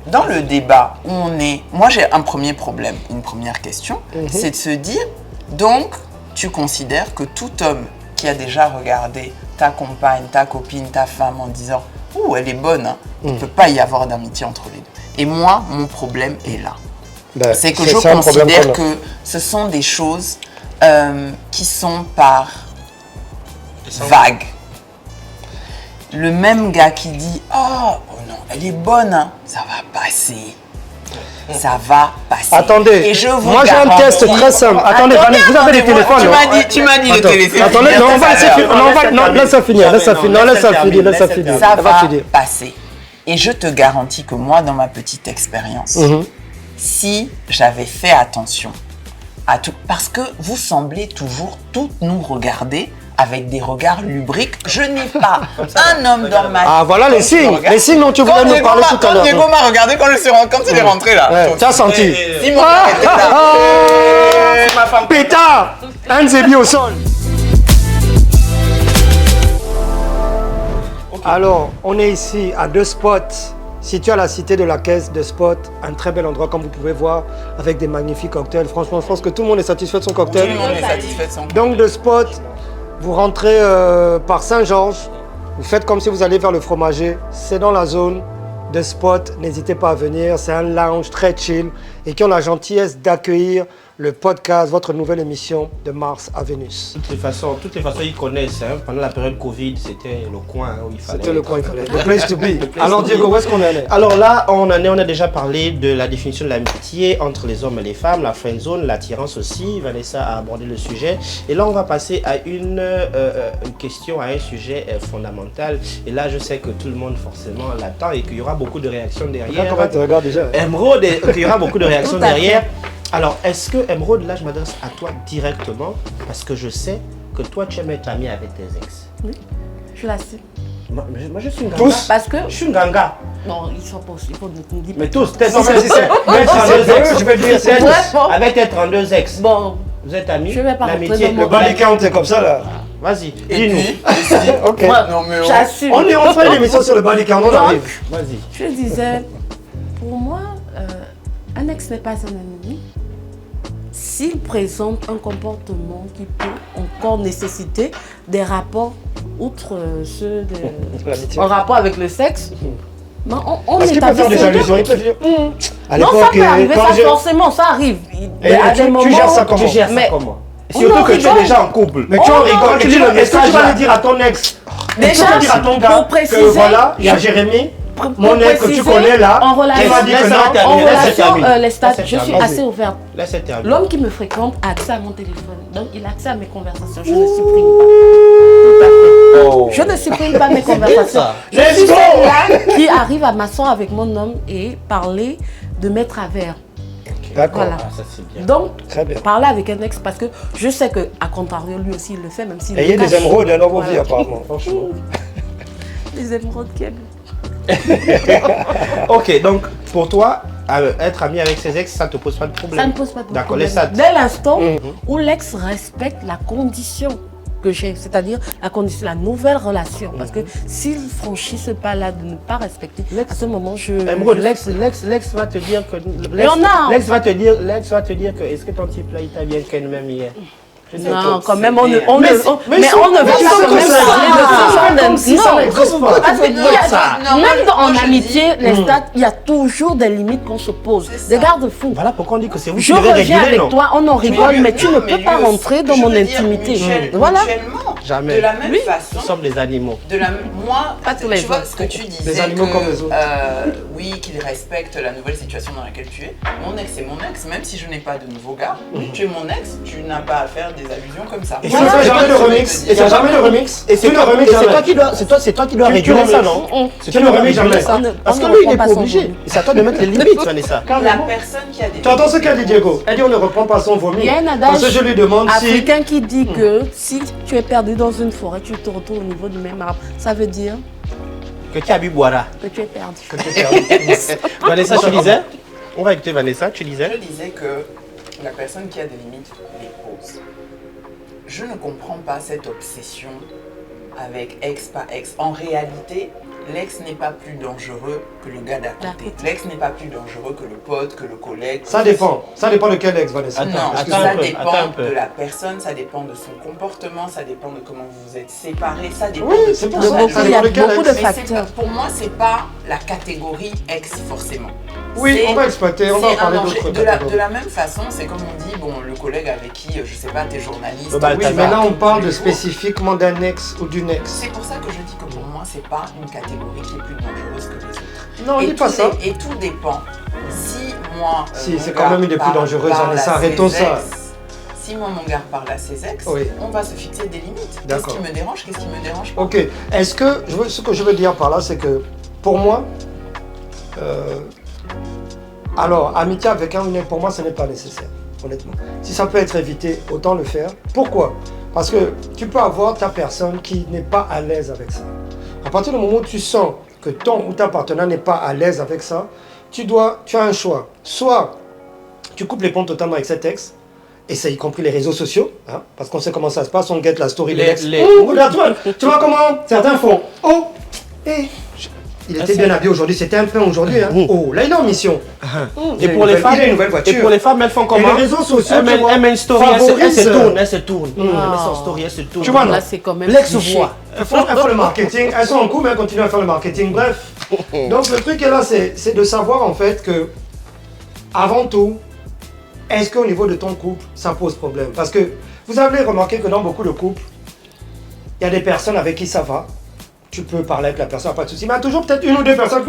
Dans le débat où on est, moi j'ai un premier problème, une première question, c'est de se dire, donc tu considères que tout homme qui a déjà regardé ta compagne, ta copine, ta femme en disant « Ouh, elle est bonne hein. », il ne peut pas y avoir d'amitié entre les deux. Et moi, mon problème est là. C'est que je considère que ce sont des choses qui sont par vagues. Le même gars qui dit « Oh non, elle est bonne, hein. Ça va passer. Ça va passer. » Attendez, et je vous moi j'ai un test très simple. Attendez, vous avez des téléphones. Tu m'as dit le téléphone. Attendez, non, on va laisser finir. Non, laisse ça finir. Laisse ça finir. Ça va passer. Et je te garantis que moi, dans ma petite expérience, si j'avais fait attention à tout, parce que vous semblez toujours toutes nous regarder avec des regards lubriques. Je n'ai pas un homme dans ma vie. Ah voilà les signes dont tu voulais nous parler tout à l'heure. Quand Diego m'a regardé quand il est rentré là. Tu as senti. Simon était là. C'est ma femme. Pétard, un zébi au sol. Alors, on est ici à Deux Spots, situé à la cité de la Caisse. Deux Spots, un très bel endroit comme vous pouvez voir, avec des magnifiques cocktails. Franchement, je pense que tout le monde est satisfait de son cocktail. Tout le monde est satisfait de son cocktail. Donc, Deux Spots, vous rentrez par Saint-Georges, vous faites comme si vous allez vers le fromager. C'est dans la zone Deux Spots, n'hésitez pas à venir. C'est un lounge très chill et qui ont la gentillesse d'accueillir le podcast, votre nouvelle émission de Mars à Vénus. De toutes les façons, ils connaissent. Hein. Pendant la période Covid, c'était le coin où il fallait. C'était le coin, il fallait. The place to be. Alors Diego, où est-ce qu'on en est? Alors là, on a déjà parlé de la définition de l'amitié entre les hommes et les femmes, la friend zone, l'attirance aussi. Vanessa a abordé le sujet. Et là, on va passer à une question, à un sujet fondamental. Et là, je sais que tout le monde forcément l'attend et qu'il y aura beaucoup de réactions derrière. Comment tu regardes déjà? Émeraude, qu'il y aura beaucoup de réactions derrière. Alors, est-ce que, Émeraude, là, je m'adresse à toi directement, parce que je sais que toi, tu aimes être amie avec tes ex. Oui, je l'assume. Moi, je suis une ganga. Tous? Parce que... Je suis une ganga. Non, ils sont pas... Il faut nous dire... Mais tous, Non, mais si c'est... Je vais dire, c'est avec tes 32 ex. Bon, vous êtes amis. Je vais pas rentrer dans mon... Le body count est comme ça, là. Vas-y, Et dis-nous. Ok. Non, mais j'assume. On fait une émission sur le body count, on arrive. Vas-y. Je disais, pour moi, un ex n'est pas un ennemi. S'il présente un comportement qui peut encore nécessiter des rapports, outre ceux de... en rapport avec le sexe, ben on Parce qu'il peut faire des allusions, il peut dire... Non, ça peut arriver, ça forcément, ça arrive. Et tu gères ça comment? Tu gères ça Mais- comment? Surtout que tu es déjà en couple. Mais tu en rigoles, tu dis le est-ce que tu message vas là. le dire à ton ex? Déjà, Tu vas dire à ton gars pour préciser, que voilà, il y a Jérémy, mon ex que tu connais là, en relation, qui va dire que non. en Laisse-le relation, terminer. les stats, Laisse-le je suis terminer. assez ouverte. Laisse terminer. L'homme qui me fréquente a accès à mon téléphone, donc il a accès à mes conversations. Je ne supprime pas. Tout à fait. Oh. Je ne supprime pas mes conversations. ça. Je suis celle-là qui arrive à m'asseoir avec mon homme et parler de mes travers. D'accord. Voilà. Ah, ça c'est bien. Donc, Très bien. parler avec un ex parce que je sais que à contrario lui aussi il le fait même s'il Et il y a le des cache. émeraudes dans vos Voilà. vies apparemment, franchement. Des émeraudes qu'elle. Ok, donc pour toi, être ami avec ses ex, ça ne te pose pas de problème? Ça ne pose pas de D'accord, problème. laisse ça. Dès l'instant où l'ex respecte la condition que j'ai, c'est-à-dire la condition, la nouvelle relation. Parce que s'il franchit ce pas-là de ne pas respecter, à ce moment, Émeraude, l'ex va te dire que... y en a. L'ex va te dire que est-ce que ton type là, il t'a bien qu'elle même hier? Non, quand même, on ne va mais pas ils sont quand même comme ça. parler de ce genre Comme si ça non, n'existe pas. parce que Non, même moi, en je amitié, dis- les stats, il y a toujours des limites qu'on se pose, C'est des ça. garde-fous. Voilà pourquoi on dit que c'est vous qui Je devez reviens réguler, avec non? toi, on en rigole, mais tu ne Mais peux pas lui rentrer dans je mon veux dire, intimité. mutuellement, Voilà. Jamais. De la même Nous façon. sommes des animaux. Moi, Pas tous les tu vois jours. ce que tu disais, Des animaux comme les autres. oui, qu'il respecte la nouvelle situation dans laquelle tu es. Mon ex est mon ex, même si je n'ai pas de nouveau gars, tu es mon ex, tu n'as pas à faire des allusions comme ça. Et tu ne fais jamais de remix. Et tu n'as jamais de remix. Et tu ne remix jamais. C'est toi qui dois Tu réguler ça, remixes. non? Tu ne remixes jamais. ça. On ne- Parce on que ne lui, il reprend n'est pas pas son obligé. vomi. C'est à toi de mettre les limites, Vanessa. La personne qui a des... Tu entends ce qu'a dit Diego? Elle dit on ne reprend pas son vomi. Il y a un Parce que adage je lui demande si... africain qui dit que si tu es perdu dans une forêt, tu te retrouves au niveau du même arbre. Ça veut dire Que tu as bu boira. que tu es perdu. Vanessa, tu disais? On va écouter Vanessa, tu disais? Je disais que la personne qui a des limites les pose. Je ne comprends pas cette obsession avec ex pas ex. En réalité, l'ex n'est pas plus dangereux que le gars d'à côté. L'ex n'est pas plus dangereux que le pote, que le collègue. Ça dépend. Ça dépend de quel ex, Vanessa. Non, Attends ça un peu, dépend attends un peu. de la personne, ça dépend de son comportement, ça dépend de comment vous vous êtes séparés, ça dépend Oui, de c'est tout pour ça. ça. Donc, Ça il y a dépend de quel beaucoup de ex. Mais c'est facteurs. pas- pour moi, c'est pas la catégorie ex forcément. Oui, C'est- on va exploiter, on va c'est un parler danger. d'autres De catégories. la même façon, c'est comme on dit, bon, le collègue avec qui, je sais pas, t'es journaliste. Le Balthazar. Oui, mais là, on parle de tous les jours. spécifiquement d'un ex ou d'une ex. C'est pour ça que je dis que pour moi, c'est pas une catégorie qui est plus dangereuse que les autres. Non, on Et dit pas tout ça. Et tout dépend. Si moi. Si, mon c'est gars quand même une des plus parle- dangereuses, parle Vanessa, à ses arrêtons ça. ex, si moi, mon gars parle à ses ex, Oui. on va se fixer des limites. Qu'est-ce D'accord. qui me dérange, qu'est-ce qui me dérange pas. Ok. Est-ce que, ce que je veux dire par là, c'est que pour moi, alors, amitié avec un ou une, pour moi, ce n'est pas nécessaire, honnêtement. Si ça peut être évité, autant le faire. Pourquoi? Parce que tu peux avoir ta personne qui n'est pas à l'aise avec ça. À partir du moment où tu sens que ton ou ta partenaire n'est pas à l'aise avec ça, tu as un choix. Soit tu coupes les ponts totalement avec cet ex, et c'est y compris les réseaux sociaux, hein, parce qu'on sait comment ça se passe, on guette la story de l'ex. Oh, regarde-toi, tu vois comment certains font. Oh, il était bien habillé aujourd'hui, c'était un pain aujourd'hui. Hein. Oh, là il est en mission. Et pour les femmes, il a une nouvelle voiture. et pour les femmes, elles font Et comment? les réseaux sociaux, Elle met, tu vois, elle met une story, favorisent, elle se tourne. Elle met son story, elle se tourne. Tu vois, non? Là, c'est quand même L'ex cliché. voit. Elles font le marketing, elles sont en couple, mais elles continuent à faire le marketing. Bref. Donc le truc est là, c'est de savoir en fait que, avant tout, est-ce qu'au niveau de ton couple, ça pose problème? Parce que vous avez remarqué que dans beaucoup de couples, il y a des personnes avec qui ça va. Tu peux parler avec la personne, pas de souci. Mais il y a toujours peut-être une ou deux personnes.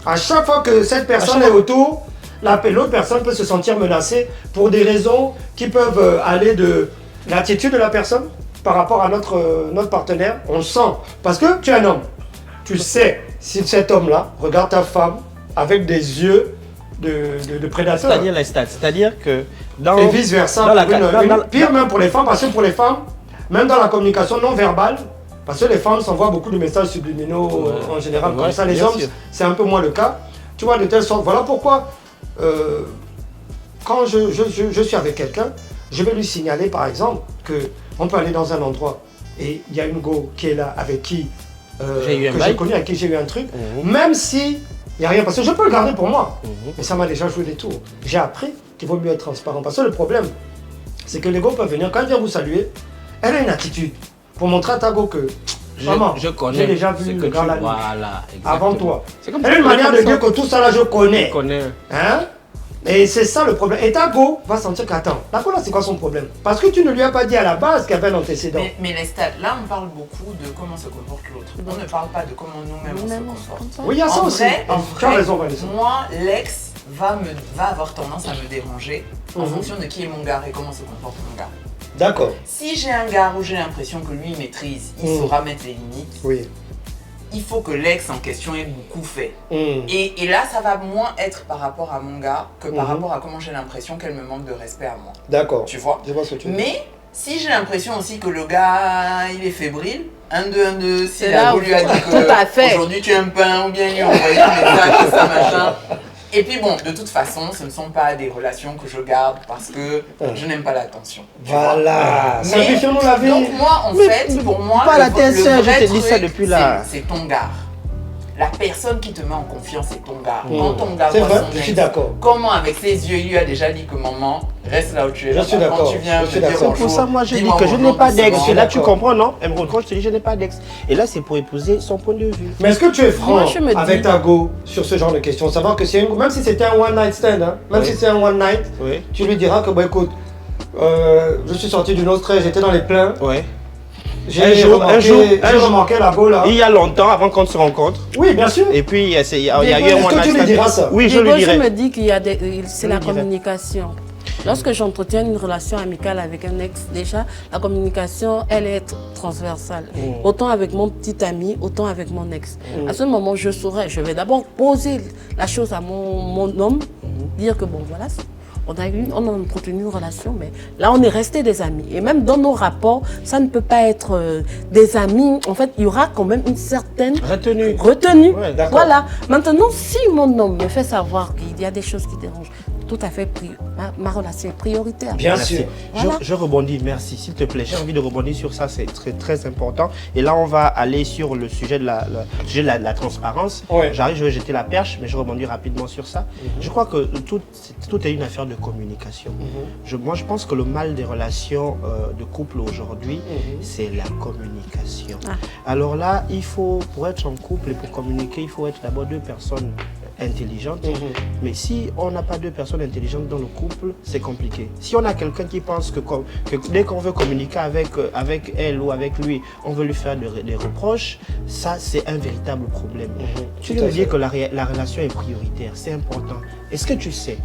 À chaque fois que cette personne est autour, l'autre personne peut se sentir menacée pour des raisons qui peuvent aller de l'attitude de la personne par rapport à notre partenaire. On le sent. Parce que tu es un homme. Tu sais si cet homme-là regarde ta femme avec des yeux de prédateur. C'est-à-dire les stats. C'est-à-dire que dans. Et vice versa. Pire même pour les femmes, parce que pour les femmes, même dans la communication non verbale, parce que les femmes s'envoient beaucoup de messages subliminaux en général comme ça. Les hommes, c'est un peu moins le cas. Tu vois, de telle sorte. Voilà pourquoi, quand je suis avec quelqu'un, je vais lui signaler par exemple qu'on peut aller dans un endroit et il y a une go qui est là avec qui j'ai connu, avec qui j'ai eu un truc, même si il n'y a rien, parce que je peux le garder pour moi, mais ça m'a déjà joué des tours. J'ai appris qu'il vaut mieux être transparent. Parce que le problème, c'est que les go peuvent venir, quand elle vient vous saluer, elle a une attitude pour montrer à ta go que maman, je connais. j'ai déjà vu le gars la nuit Voilà, avant toi. C'est comme Elle a une manière de dire que tout ça là je connais. Je connais. Hein? Et c'est ça le problème. Et ta go va sentir qu'attends, la go là c'est quoi son problème? Parce que tu ne lui as pas dit à la base qu'il y avait un antécédent. Mais les stats, là on parle beaucoup de comment se comporte l'autre. On ne parle pas de comment nous-mêmes on se comporte. Oui, il y a ça aussi. Tu as raison, Vanessa. Moi, l'ex va avoir tendance à me déranger en fonction de qui est mon gars et comment se comporte mon gars. D'accord. Si j'ai un gars où j'ai l'impression que lui maîtrise, il saura mettre les limites, Oui. il faut que l'ex en question ait beaucoup fait. Mm. Et là, ça va moins être par rapport à mon gars que par rapport à comment j'ai l'impression qu'elle me manque de respect à moi. D'accord. Tu vois? Je vois ce que tu veux dire. Mais si j'ai l'impression aussi que le gars, il est fébrile, 1, 2, 1, 2, si C'est la là go où- lui a dit Tout à fait. qu'aujourd'hui tu es un pain ou bien il lui a envoyé un message, ça machin. Et puis bon, de toute façon, ce ne sont pas des relations que je garde parce que je n'aime pas l'attention. tu vois. Voilà. Mais- Simplifions-nous la vie. Donc moi, en fait, pour moi, pas la le TSE, vrai je te dis ça truc, depuis là. c'est ton gars. La personne qui te met en confiance, c'est ton gars. Quand ton gars C'est voit vrai, son je suis ex, d'accord. comment avec ses yeux, il lui a déjà dit que maman, reste là où tu es. Je là. suis Quand d'accord, tu viens je me suis dire d'accord. C'est bonjour, pour ça, moi, je dis dis-moi que je n'ai bonjour, pas c'est d'ex. bon. Et là, tu D'accord. comprends, non? Elle me reproche, je te dis, je n'ai pas d'ex. Et là, c'est pour épouser son point de vue. Mais est-ce que tu es franc Moi, je me dis- avec ta go sur ce genre de questions? Savoir que c'est même si c'était un one night stand, hein, même Oui. si c'est un one night, Oui. tu lui diras que, bon, écoute, je suis sorti d'une autre trait, j'étais dans les pleins, Ouais. j'ai Un jour, remarqué la go là. Il y a longtemps, avant qu'on se rencontre. Oui, bien sûr. Et puis, il y a eu Est-ce un que one tu lui night diras stand. ça? Oui, je Diego, lui dirai. je me dis qu'il y a c'est Je la lui dirai. communication. Lorsque j'entretiens une relation amicale avec un ex, déjà, la communication, elle est transversale. Autant avec mon petit ami, autant avec mon ex. À ce moment, je saurais, je vais d'abord poser la chose à mon homme, dire que bon, voilà, on a entretenu une relation, mais là, on est resté des amis. Et même dans nos rapports, ça ne peut pas être des amis. En fait, il y aura quand même une certaine Retenue. retenue. Ouais, d'accord. Voilà. Maintenant, si mon homme me fait savoir qu'il y a des choses qui dérangent, tout à fait, ma relation est prioritaire. Bien Merci. sûr. Voilà. Je rebondis, merci, s'il te plaît. J'ai envie de rebondir sur ça, c'est très, très important. Et là, on va aller sur le sujet de la transparence. Ouais. J'arrive, je vais jeter la perche, mais je rebondis rapidement sur ça. Je crois que tout est une affaire de communication. Moi, je pense que le mal des relations de couple aujourd'hui, c'est la communication. Alors là, pour être en couple et pour communiquer, il faut être d'abord deux personnes intelligentes. Mais si on n'a pas deux personnes intelligentes dans le couple, c'est compliqué. Si on a quelqu'un qui pense que dès qu'on veut communiquer avec elle ou avec lui, on veut lui faire des reproches, ça c'est un véritable problème. Tu veux dire que la relation est prioritaire, c'est important. Est-ce que tu sais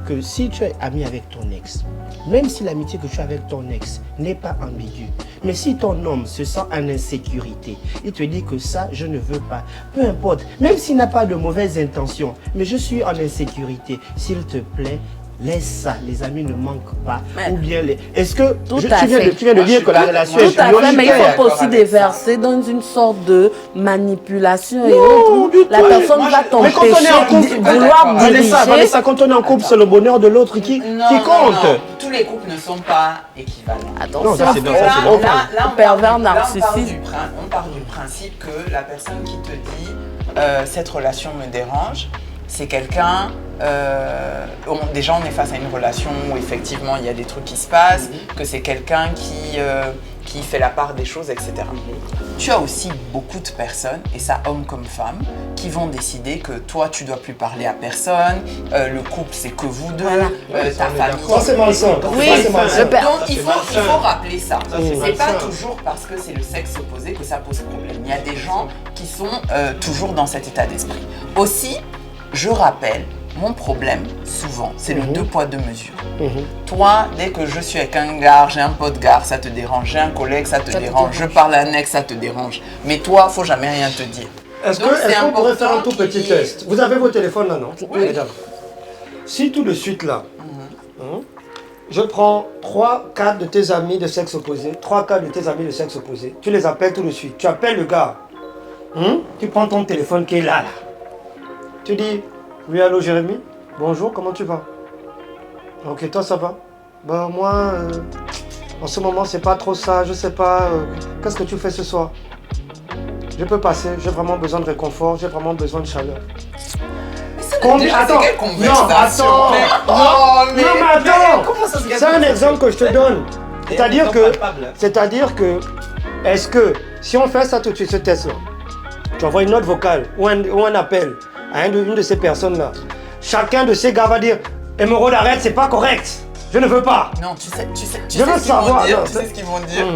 que si tu es ami avec ton ex, même si l'amitié que tu as avec ton ex n'est pas ambiguë, mais si ton homme se sent en insécurité, il te dit que ça, je ne veux pas, peu importe, même s'il n'a pas de mauvaises intentions, mais je suis en insécurité, s'il te plaît, laisse ça, les amis ne manquent pas. Mais ou bien est-ce que tout tu à viens fait. de dire que la relation est Tout à fait, mais il ne faut pas d'accord aussi avec déverser dans une sorte de manipulation et Non, autres. du La tout. personne Moi, va je- mais quand on est en t'empêcher couple, de vouloir diriger. Vanessa, quand on est en couple, c'est le bonheur de l'autre qui compte. Non. Tous les couples ne sont pas équivalents. Non, ça, c'est Attention, dans- ça, c'est dans- Là, on pervers part narcissique. on part du principe que la personne qui te dit cette relation me dérange, c'est quelqu'un. Déjà, on est face à une relation où effectivement il y a des trucs qui se passent, que c'est quelqu'un qui fait la part des choses, etc. Tu as aussi beaucoup de personnes, et ça hommes comme femmes, qui vont décider que toi tu dois plus parler à personne, le couple c'est que vous deux, Voilà. ta famille. Ça, c'est malsain. Oui, Ça, c'est malsain. le père- Donc il faut rappeler ça. c'est C'est pas malsain. toujours parce que c'est le sexe opposé que ça pose problème. Il y a des gens qui sont toujours dans cet état d'esprit. Aussi, je rappelle, mon problème, souvent, c'est le 2 poids 2 mesures. Toi, dès que je suis avec un gars, j'ai un pote gars, ça te dérange, j'ai un collègue, ça te dérange, je parle à un ex, ça te dérange. Mais toi, faut jamais rien te dire. Est-ce Donc, c'est qu'on pourrait faire un important tout petit qu'il- test? Vous avez vos téléphones là, non? Oui. Mesdames. Si tout de suite là, je prends 3-4 de tes amis de sexe opposé, 3-4 de tes amis de sexe opposé, tu les appelles tout de suite, tu appelles le gars, tu prends ton téléphone qui est là, tu dis, oui allô Jérémy, bonjour, comment tu vas? Ok, toi ça va? Ben moi, en ce moment c'est pas trop ça, je sais pas, qu'est-ce que tu fais ce soir? Je peux passer, j'ai vraiment besoin de réconfort, j'ai vraiment besoin de chaleur. Déjà, c'est quelle conversation? attends, Oh, mais attends, comment ça se gagne? c'est un exemple que je te donne. C'est-à-dire que, est-ce que, si on fait ça tout de suite, ce test-là, tu envoies une note vocale ou un appel à une de ces personnes-là, chacun de ces gars va dire, Émeraude, arrête, c'est pas correct, je ne veux pas. Non, tu sais Je ce veux qu'ils vont savoir, dire, non, tu sais ce qu'ils vont dire.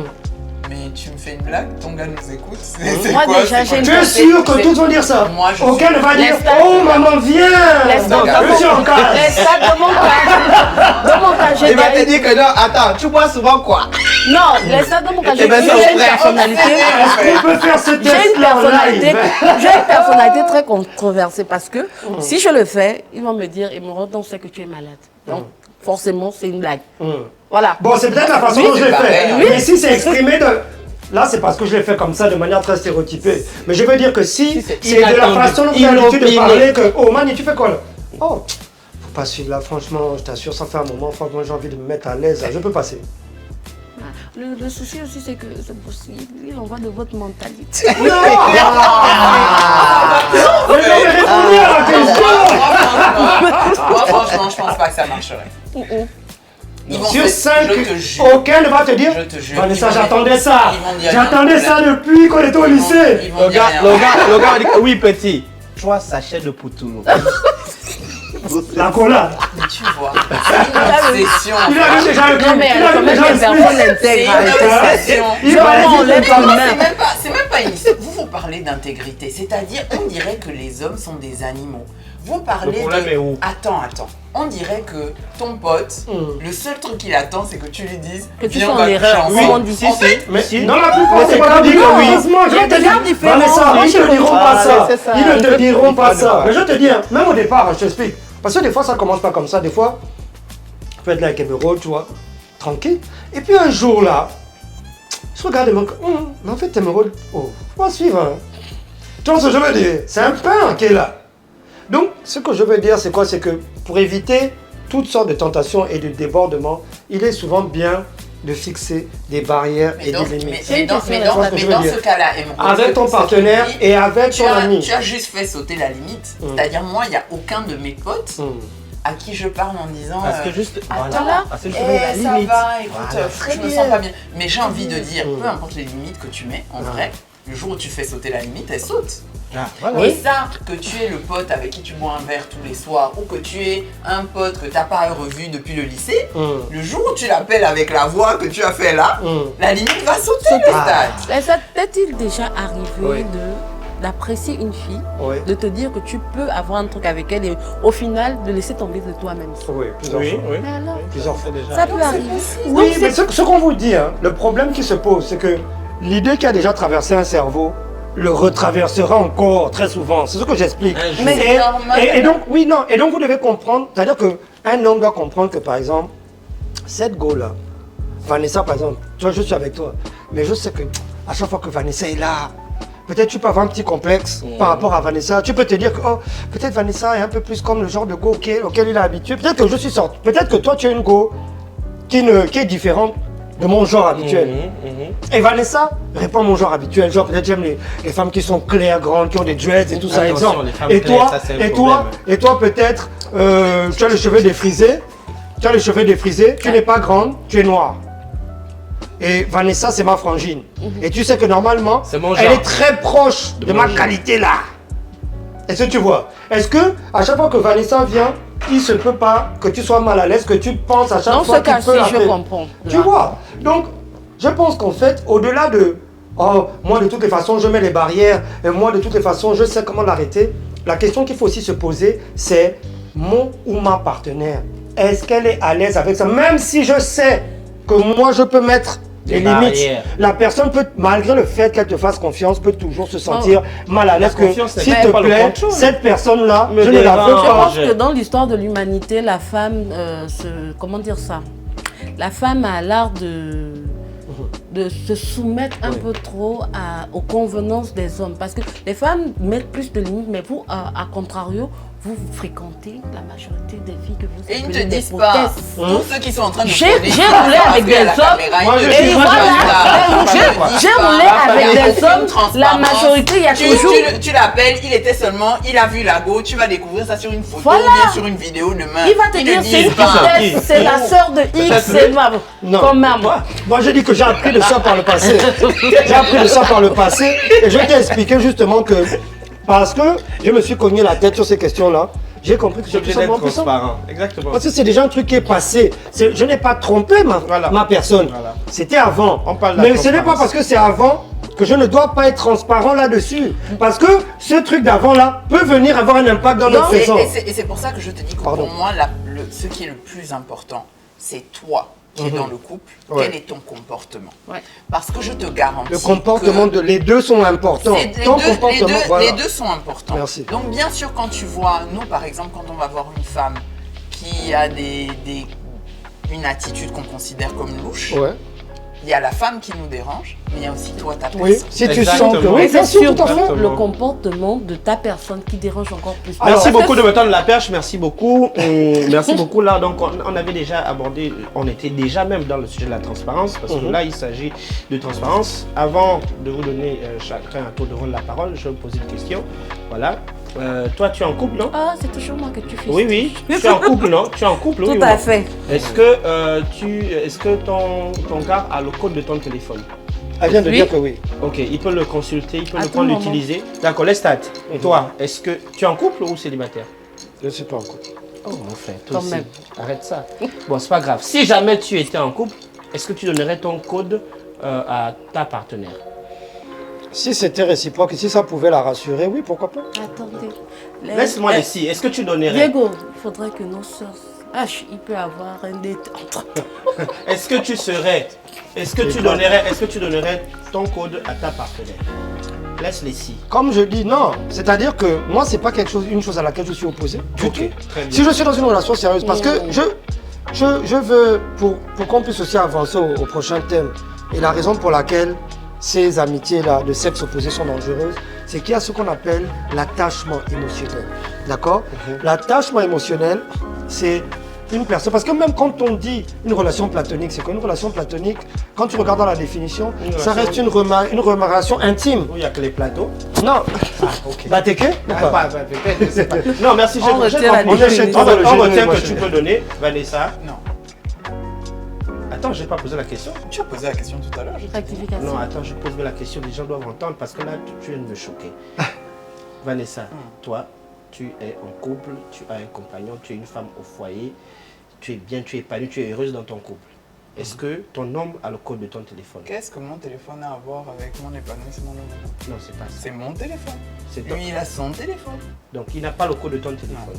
Mais tu me fais une blague, ton gars nous écoute. C'est Moi, quoi, déjà, c'est j'ai quoi? une Tu es sûr que tous vont dire ça? Moi, je Aucun ne va dire, Laisse-la. oh maman, viens. Laisse-la. Non, je suis en cas. Mais ça, dans mon cas, j'ai Il va te des- dire que non, attends, tu bois souvent quoi? Non, laisse ça dans mon cas. Eh ben, J'ai c'est une vrai. personnalité. Est-ce qu'on peut faire ce J'ai une test-là en personnalité, live? j'ai une personnalité très controversée parce que si je le fais, ils vont me dire, Émeraude, on sait que tu es malade. Donc, forcément, c'est une blague. Voilà. Bon, c'est peut-être la façon Oui, dont je l'ai c'est fait. pareil. Mais si c'est exprimé de... Là, c'est parce que je l'ai fait comme ça, de manière très stéréotypée. Mais je veux dire que si c'est c'est de la inattendu, façon dont tu as l'habitude de inopiné. parler que... Oh, Mani, tu fais quoi là? Oh, faut pas suivre là, franchement, je t'assure, ça fait un moment, franchement, j'ai envie de me mettre à l'aise. Là. Je peux passer. Le souci aussi, c'est que c'est possible. Il en va de votre mentalité. Mais non, mais répondez à la question. Moi, franchement, je pense pas que ça marcherait. Ils vont Sur te- 5, je te jure. aucun ne va te dire. Je te jure. Vanessa, Ils vont j'attendais dire- ça. ils vont dire J'attendais rien. ça depuis qu'on était au lycée. Ils vont dire rien. Le gars va dire que oui petit, 3 sachets de poutou. La collade. Mais tu vois, c'est une obsession. Il a vu déjà un Non, mais il a quand vu même déjà des un personnes speech. C'est une intègres. obsession. Il Genre, va on dire lève que- la Non, main. c'est même pas une histoire. Vous parlez d'intégrité, c'est-à-dire on dirait que les hommes sont des animaux. Vous parlez Le problème de... est où? Attends. On dirait que ton pote, le seul truc qu'il attend, c'est que tu lui dises Que tu viens, sois on en va erreur. coucher Oui, ensemble. on dit En si, fait, Mais Si. dans la plupart, Mais c'est c'est pas pas dit dit que oui. heureusement, je Il y a vais te des dire, gens différents. Vanessa, ils ne te diront pas Voilà, ça. c'est ça. Ils ne te diront pas Ils ça. pas. Mais je te dis, hein, même au départ, je t'explique. Parce que des fois, ça commence pas comme ça. Des fois, tu peux être là avec Emeraude, tu vois, tranquille. Et puis un jour là, je regarde et me dis, mais en fait, Emeraude, oh, faut pas suivre. Hein. Tu vois ce que je veux dire? C'est un pain qui est là. Donc, ce que je veux dire, c'est quoi? C'est que pour éviter toutes sortes de tentations et de débordements, il est souvent bien de fixer des barrières et des limites. Mais dans ce cas-là, et avec ton partenaire et avec ton ami. Tu as juste fait sauter la limite. C'est-à-dire, moi, il n'y a aucun de mes potes à qui je parle en disant parce que juste, attends, la ça limite. va, écoute, Voilà, je me sens pas bien. Mais j'ai envie de dire, peu importe les limites que tu mets, en vrai, le jour où tu fais sauter la limite, elle saute. Voilà. Et ça, que tu es le pote avec qui tu bois un verre tous les soirs ou que tu es un pote que tu n'as pas revu depuis le lycée, le jour où tu l'appelles avec la voix que tu as fait là, la limite va sauter le stade. Ça t'est-il déjà arrivé d'apprécier une fille, de te dire que tu peux avoir un truc avec elle et au final de laisser tomber de toi-même? Oui, plusieurs fois. Mais alors, Plusieurs fois déjà. ça peut arriver. Oui, mais ce qu'on vous dit, hein, le problème qui se pose, c'est que l'idée qui a déjà traversé un cerveau le retraversera encore très souvent. C'est ce que j'explique. Et donc, oui, non. Et donc, vous devez comprendre, c'est-à-dire qu'un homme doit comprendre que, par exemple, cette go-là, Vanessa, par exemple, tu vois, je suis avec toi, mais je sais que à chaque fois que Vanessa est là, peut-être tu peux avoir un petit complexe par rapport à Vanessa. Tu peux te dire que oh, peut-être Vanessa est un peu plus comme le genre de go auquel il est habitué. Peut-être que je suis sorti. Peut-être que toi, tu as une go qui est différente de mon genre habituel. Et Vanessa répond à mon genre habituel. Genre peut-être j'aime les femmes qui sont claires, grandes, qui ont des dreads et tout ça. Exemple. Et toi peut-être tu as les cheveux défrisés. Tu n'es pas grande, tu es noire. Et Vanessa, c'est ma frangine. Et tu sais que normalement, elle est très proche de ma qualité là. Est-ce que tu vois? Est-ce que à chaque fois que Vanessa vient, il se peut pas que tu sois mal à l'aise, que tu penses à chaque fois que tu peux je comprends. Tu vois? Donc, je pense qu'en fait, au-delà de oh, moi de toutes les façons, je mets les barrières, et moi de toutes les façons, je sais comment l'arrêter. La question qu'il faut aussi se poser, c'est mon ou ma partenaire. Est-ce qu'elle est à l'aise avec ça? Même si je sais que moi je peux mettre les limites, la personne peut, malgré le fait qu'elle te fasse confiance, peut toujours se sentir mal à l'aise. Que s'il te plaît, cette personne-là, je ne la veux pas. Je pense que dans l'histoire de l'humanité, la femme, comment dire ça? La femme a l'art de se soumettre un peu trop aux convenances des hommes. Parce que les femmes mettent plus de limites, mais vous, à contrario, vous fréquentez la majorité des filles que vous appelez. Et ils ne te disent pas. Tous ceux qui sont en train de j'ai roulé avec des hommes. Et voilà, j'ai roulé avec des hommes. La majorité, il y a toujours. Tu l'appelles, il a vu la go, tu vas découvrir ça sur une photo, bien sur une vidéo demain. Il va te dire c'est une petite, c'est la sœur de X, c'est ma. Non. Moi, je dis que j'ai appris de ça par le passé. J'ai appris de ça par le passé. Et je t'ai expliqué justement que. Parce que je me suis cogné la tête sur ces questions-là, j'ai compris que j'étais transparent. Exactement. Parce que c'est déjà un truc qui est passé. Je n'ai pas trompé ma personne. Voilà. C'était avant. Mais ce n'est pas parce que c'est avant que je ne dois pas être transparent là-dessus. Parce que ce truc d'avant-là peut venir avoir un impact dans notre présent. Et c'est pour ça que je te dis que pour moi, ce qui est le plus important, c'est toi qui est dans le couple, quel est ton comportement? Parce que je te garantis. Le comportement les deux sont importants. Les deux sont importants. Merci. Donc, bien sûr, quand tu vois, nous par exemple, quand on va voir une femme qui a une attitude qu'on considère comme louche, il y a la femme qui nous dérange, mais il y a aussi toi, ta personne. Oui, si tu sens que oui, c'est surtout le comportement de ta personne qui dérange encore plus. Merci beaucoup de me tendre la perche, merci beaucoup. Merci beaucoup. Là, donc, on avait déjà abordé, on était déjà même dans le sujet de la transparence, parce que là, il s'agit de transparence. Avant de vous donner chacun un tour de rôle la parole, je vais vous poser une question. Voilà. Toi, tu es en couple, non? Ah, c'est toujours moi que tu fais. Oui. Tu es en couple, non? Tu es en couple, oui. Tout à fait. Est-ce que ton gars a le code de ton téléphone? Elle vient de dire que oui. Ok, il peut le consulter, il peut le prendre, l'utiliser. D'accord, Lestat, toi, est-ce que tu es en couple ou célibataire? Je ne suis pas en couple. Oh, enfin, toi aussi. Arrête ça. Bon, c'est pas grave. Si jamais tu étais en couple, est-ce que tu donnerais ton code à ta partenaire? Si c'était réciproque, si ça pouvait la rassurer, oui, pourquoi pas. Attendez. Laisse-moi les si. Est-ce que tu donnerais? Diego, il faudrait que nos soeurs sachent, il peut avoir un détente. Est-ce que tu donnerais ton code à ta partenaire? Laisse les si. Comme je dis, non. C'est-à-dire que moi, c'est pas une chose à laquelle je suis opposé. Du tout. Si je suis dans une relation sérieuse, parce que je veux, pour qu'on puisse aussi avancer au prochain thème, et la raison pour laquelle ces amitiés-là de sexe opposé sont dangereuses, c'est qu'il y a ce qu'on appelle l'attachement émotionnel. D'accord? L'attachement émotionnel, c'est une personne, parce que même quand on dit une relation platonique, c'est qu'une relation platonique, quand tu regardes dans la définition, ça reste une relation intime. Il n'y a que les plateaux. Non. Bah t'es que peut-être, je sais pas. Non, merci, On retient la on définition. retient que tu peux donner, Vanessa. Non. Attends, j'ai pas posé la question. Tu as posé la question tout à l'heure. Rectification. Non, attends, je pose la question, les gens doivent entendre parce que là, tu viens de me choquer. Vanessa, toi, tu es en couple, tu as un compagnon, tu es une femme au foyer, tu es bien, tu es épanouie, tu es heureuse dans ton couple. Est-ce que ton homme a le code de ton téléphone? Qu'est-ce que mon téléphone a à voir avec mon épanouissement? Non, c'est pas ça. C'est mon téléphone. C'est ton- Lui, il a son téléphone. Donc, il n'a pas le code de ton téléphone.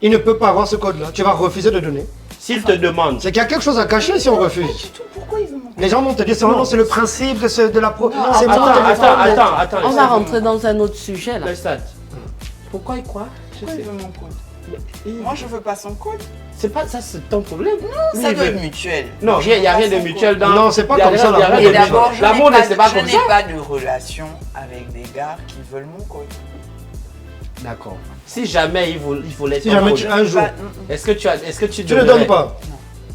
il ne peut pas avoir ce code-là. Tu vas refuser de donner. S'il te demande, C'est qu'il y a quelque chose à cacher si on Pas refuse. du tout. Pourquoi ils veulent mon Les gens vont te dire, c'est le principe de la pro. Non, C'est mon téléphone. attends, On va rentrer dans un autre sujet là. Le stade. Pourquoi il croit? Pourquoi il veut mon code? Moi, je veux pas son code. C'est pas ça, c'est ton problème. Non, ça doit être mutuel. Non, il n'y a rien de mutuel dans. Non, c'est pas il y a comme rien- ça, il y a l'amour. rien Et de d'abord, mutuel. je L'amour, c'est pas comme n'ai ça. pas de relation avec des gars qui veulent mon code. D'accord. Si jamais il voulait Si ton jamais code, tu un jour, est-ce que tu tu ne donnes pas.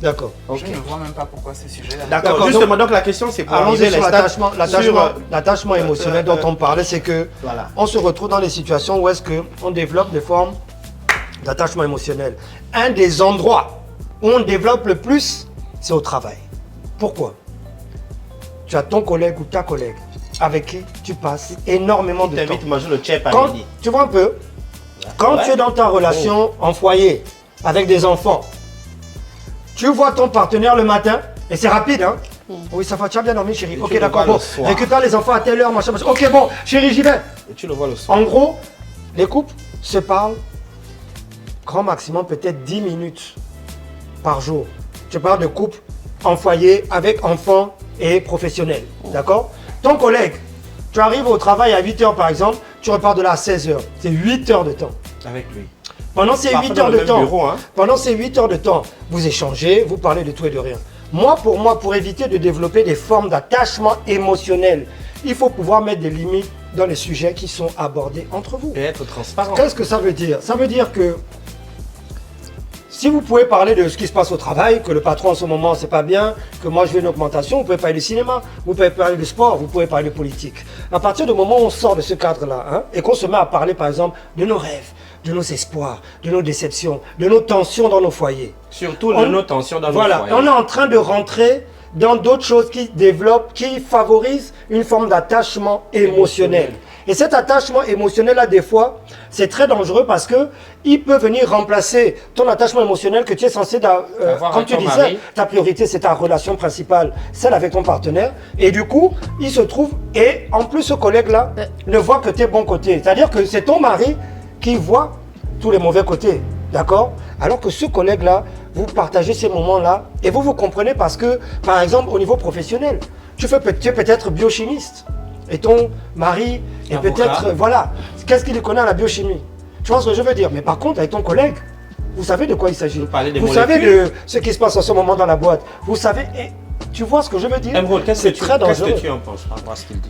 D'accord. Ok. Je ne vois même pas pourquoi ce sujet-là. D'accord. Justement, donc la question c'est pour Allons-y arriver sur les l'attachement, sur, l'attachement émotionnel dont on parlait, c'est que voilà. on se retrouve dans des situations où est-ce qu'on développe des formes d'attachement émotionnel. Un des endroits où on développe le plus, c'est au travail. Pourquoi? Tu as ton collègue ou ta collègue avec qui tu passes énormément de temps. T'invites manger le chip à Quand, midi. tu vois un peu, quand Ouais. tu es dans ta relation en foyer avec des enfants, tu vois ton partenaire le matin, et c'est rapide, hein? Oui, ça va, tu as bien dormi, chérie. Et Ok, tu le d'accord, vois bon. le soir. Récupère les enfants à telle heure, machin, machin. Ok, bon, chérie, j'y vais. Et tu le vois le soir. En gros, les couples se parlent grand maximum peut-être 10 minutes par jour. Je parle de couple en foyer avec enfants et professionnels. D'accord? Ton collègue, tu arrives au travail à 8 heures par exemple, tu repars de là à 16 heures. C'est 8 heures de temps. Avec lui. Pendant ces Parfois 8 dans heures le de même temps, bureau, hein. pendant ces 8 heures de temps, vous échangez, vous parlez de tout et de rien. Moi, pour éviter de développer des formes d'attachement émotionnel, il faut pouvoir mettre des limites dans les sujets qui sont abordés entre vous. Et être transparent. Qu'est-ce que ça veut dire? Ça veut dire que si vous pouvez parler de ce qui se passe au travail, que le patron en ce moment c'est pas bien, que moi je veux une augmentation, vous pouvez parler de cinéma, vous pouvez parler de sport, vous pouvez parler de politique. À partir du moment où on sort de ce cadre-là, hein, et qu'on se met à parler par exemple de nos rêves, de nos espoirs, de nos déceptions, de nos tensions dans nos foyers. Surtout nos tensions dans Voilà, nos foyers. on est en train de rentrer dans d'autres choses qui développent, qui favorisent une forme d'attachement émotionnel. Et cet attachement émotionnel-là, des fois, c'est très dangereux parce que il peut venir remplacer ton attachement émotionnel que tu es censé, Avoir comme avec tu ton disais, mari. ta priorité c'est ta relation principale, celle avec ton partenaire. Et du coup, il se trouve, et en plus ce collègue-là ne voit que tes bons côtés. C'est-à-dire que c'est ton mari qui voit tous les mauvais côtés, d'accord? Alors que ce collègue-là, vous partagez ces moments-là et vous vous comprenez parce que, par exemple, au niveau professionnel, tu es peut-être biochimiste et ton mari est Avocat. peut-être, voilà, qu'est-ce qu'il connaît à la biochimie? Tu vois ce que je veux dire? Mais par contre, avec ton collègue, vous savez de quoi il s'agit. parlez des Vous savez molécules. de ce qui se passe en ce moment dans la boîte. Vous savez, et tu vois ce que je veux dire? Emeraude, qu'est-ce que très dangereux. tu en penses par rapport à ce qu'il dit?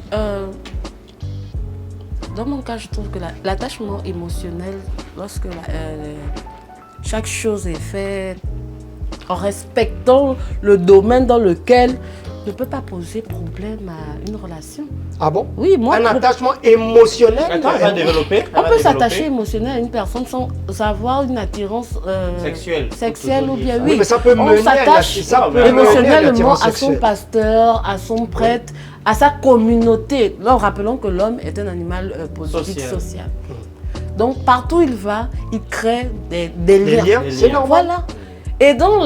Dans mon cas, je trouve que l'attachement émotionnel, lorsque chaque chose est faite en respectant le domaine dans lequel ne peut pas poser problème à une relation. Ah bon? Oui, moi, Un attachement émotionnel. Attends, elle va développer. on peut s'attacher émotionnellement à une personne sans avoir une attirance Sexuelle. ou bien Oui, oui. mais ça peut on mener à s'attache ça peut mener à émotionnellement l'attirance à son sexuelle. pasteur, à son prêtre, à sa communauté. Là, rappelons que l'homme est un animal politique social. Donc partout où il va, il crée des liens. liens, c'est normal. Voilà. Et dans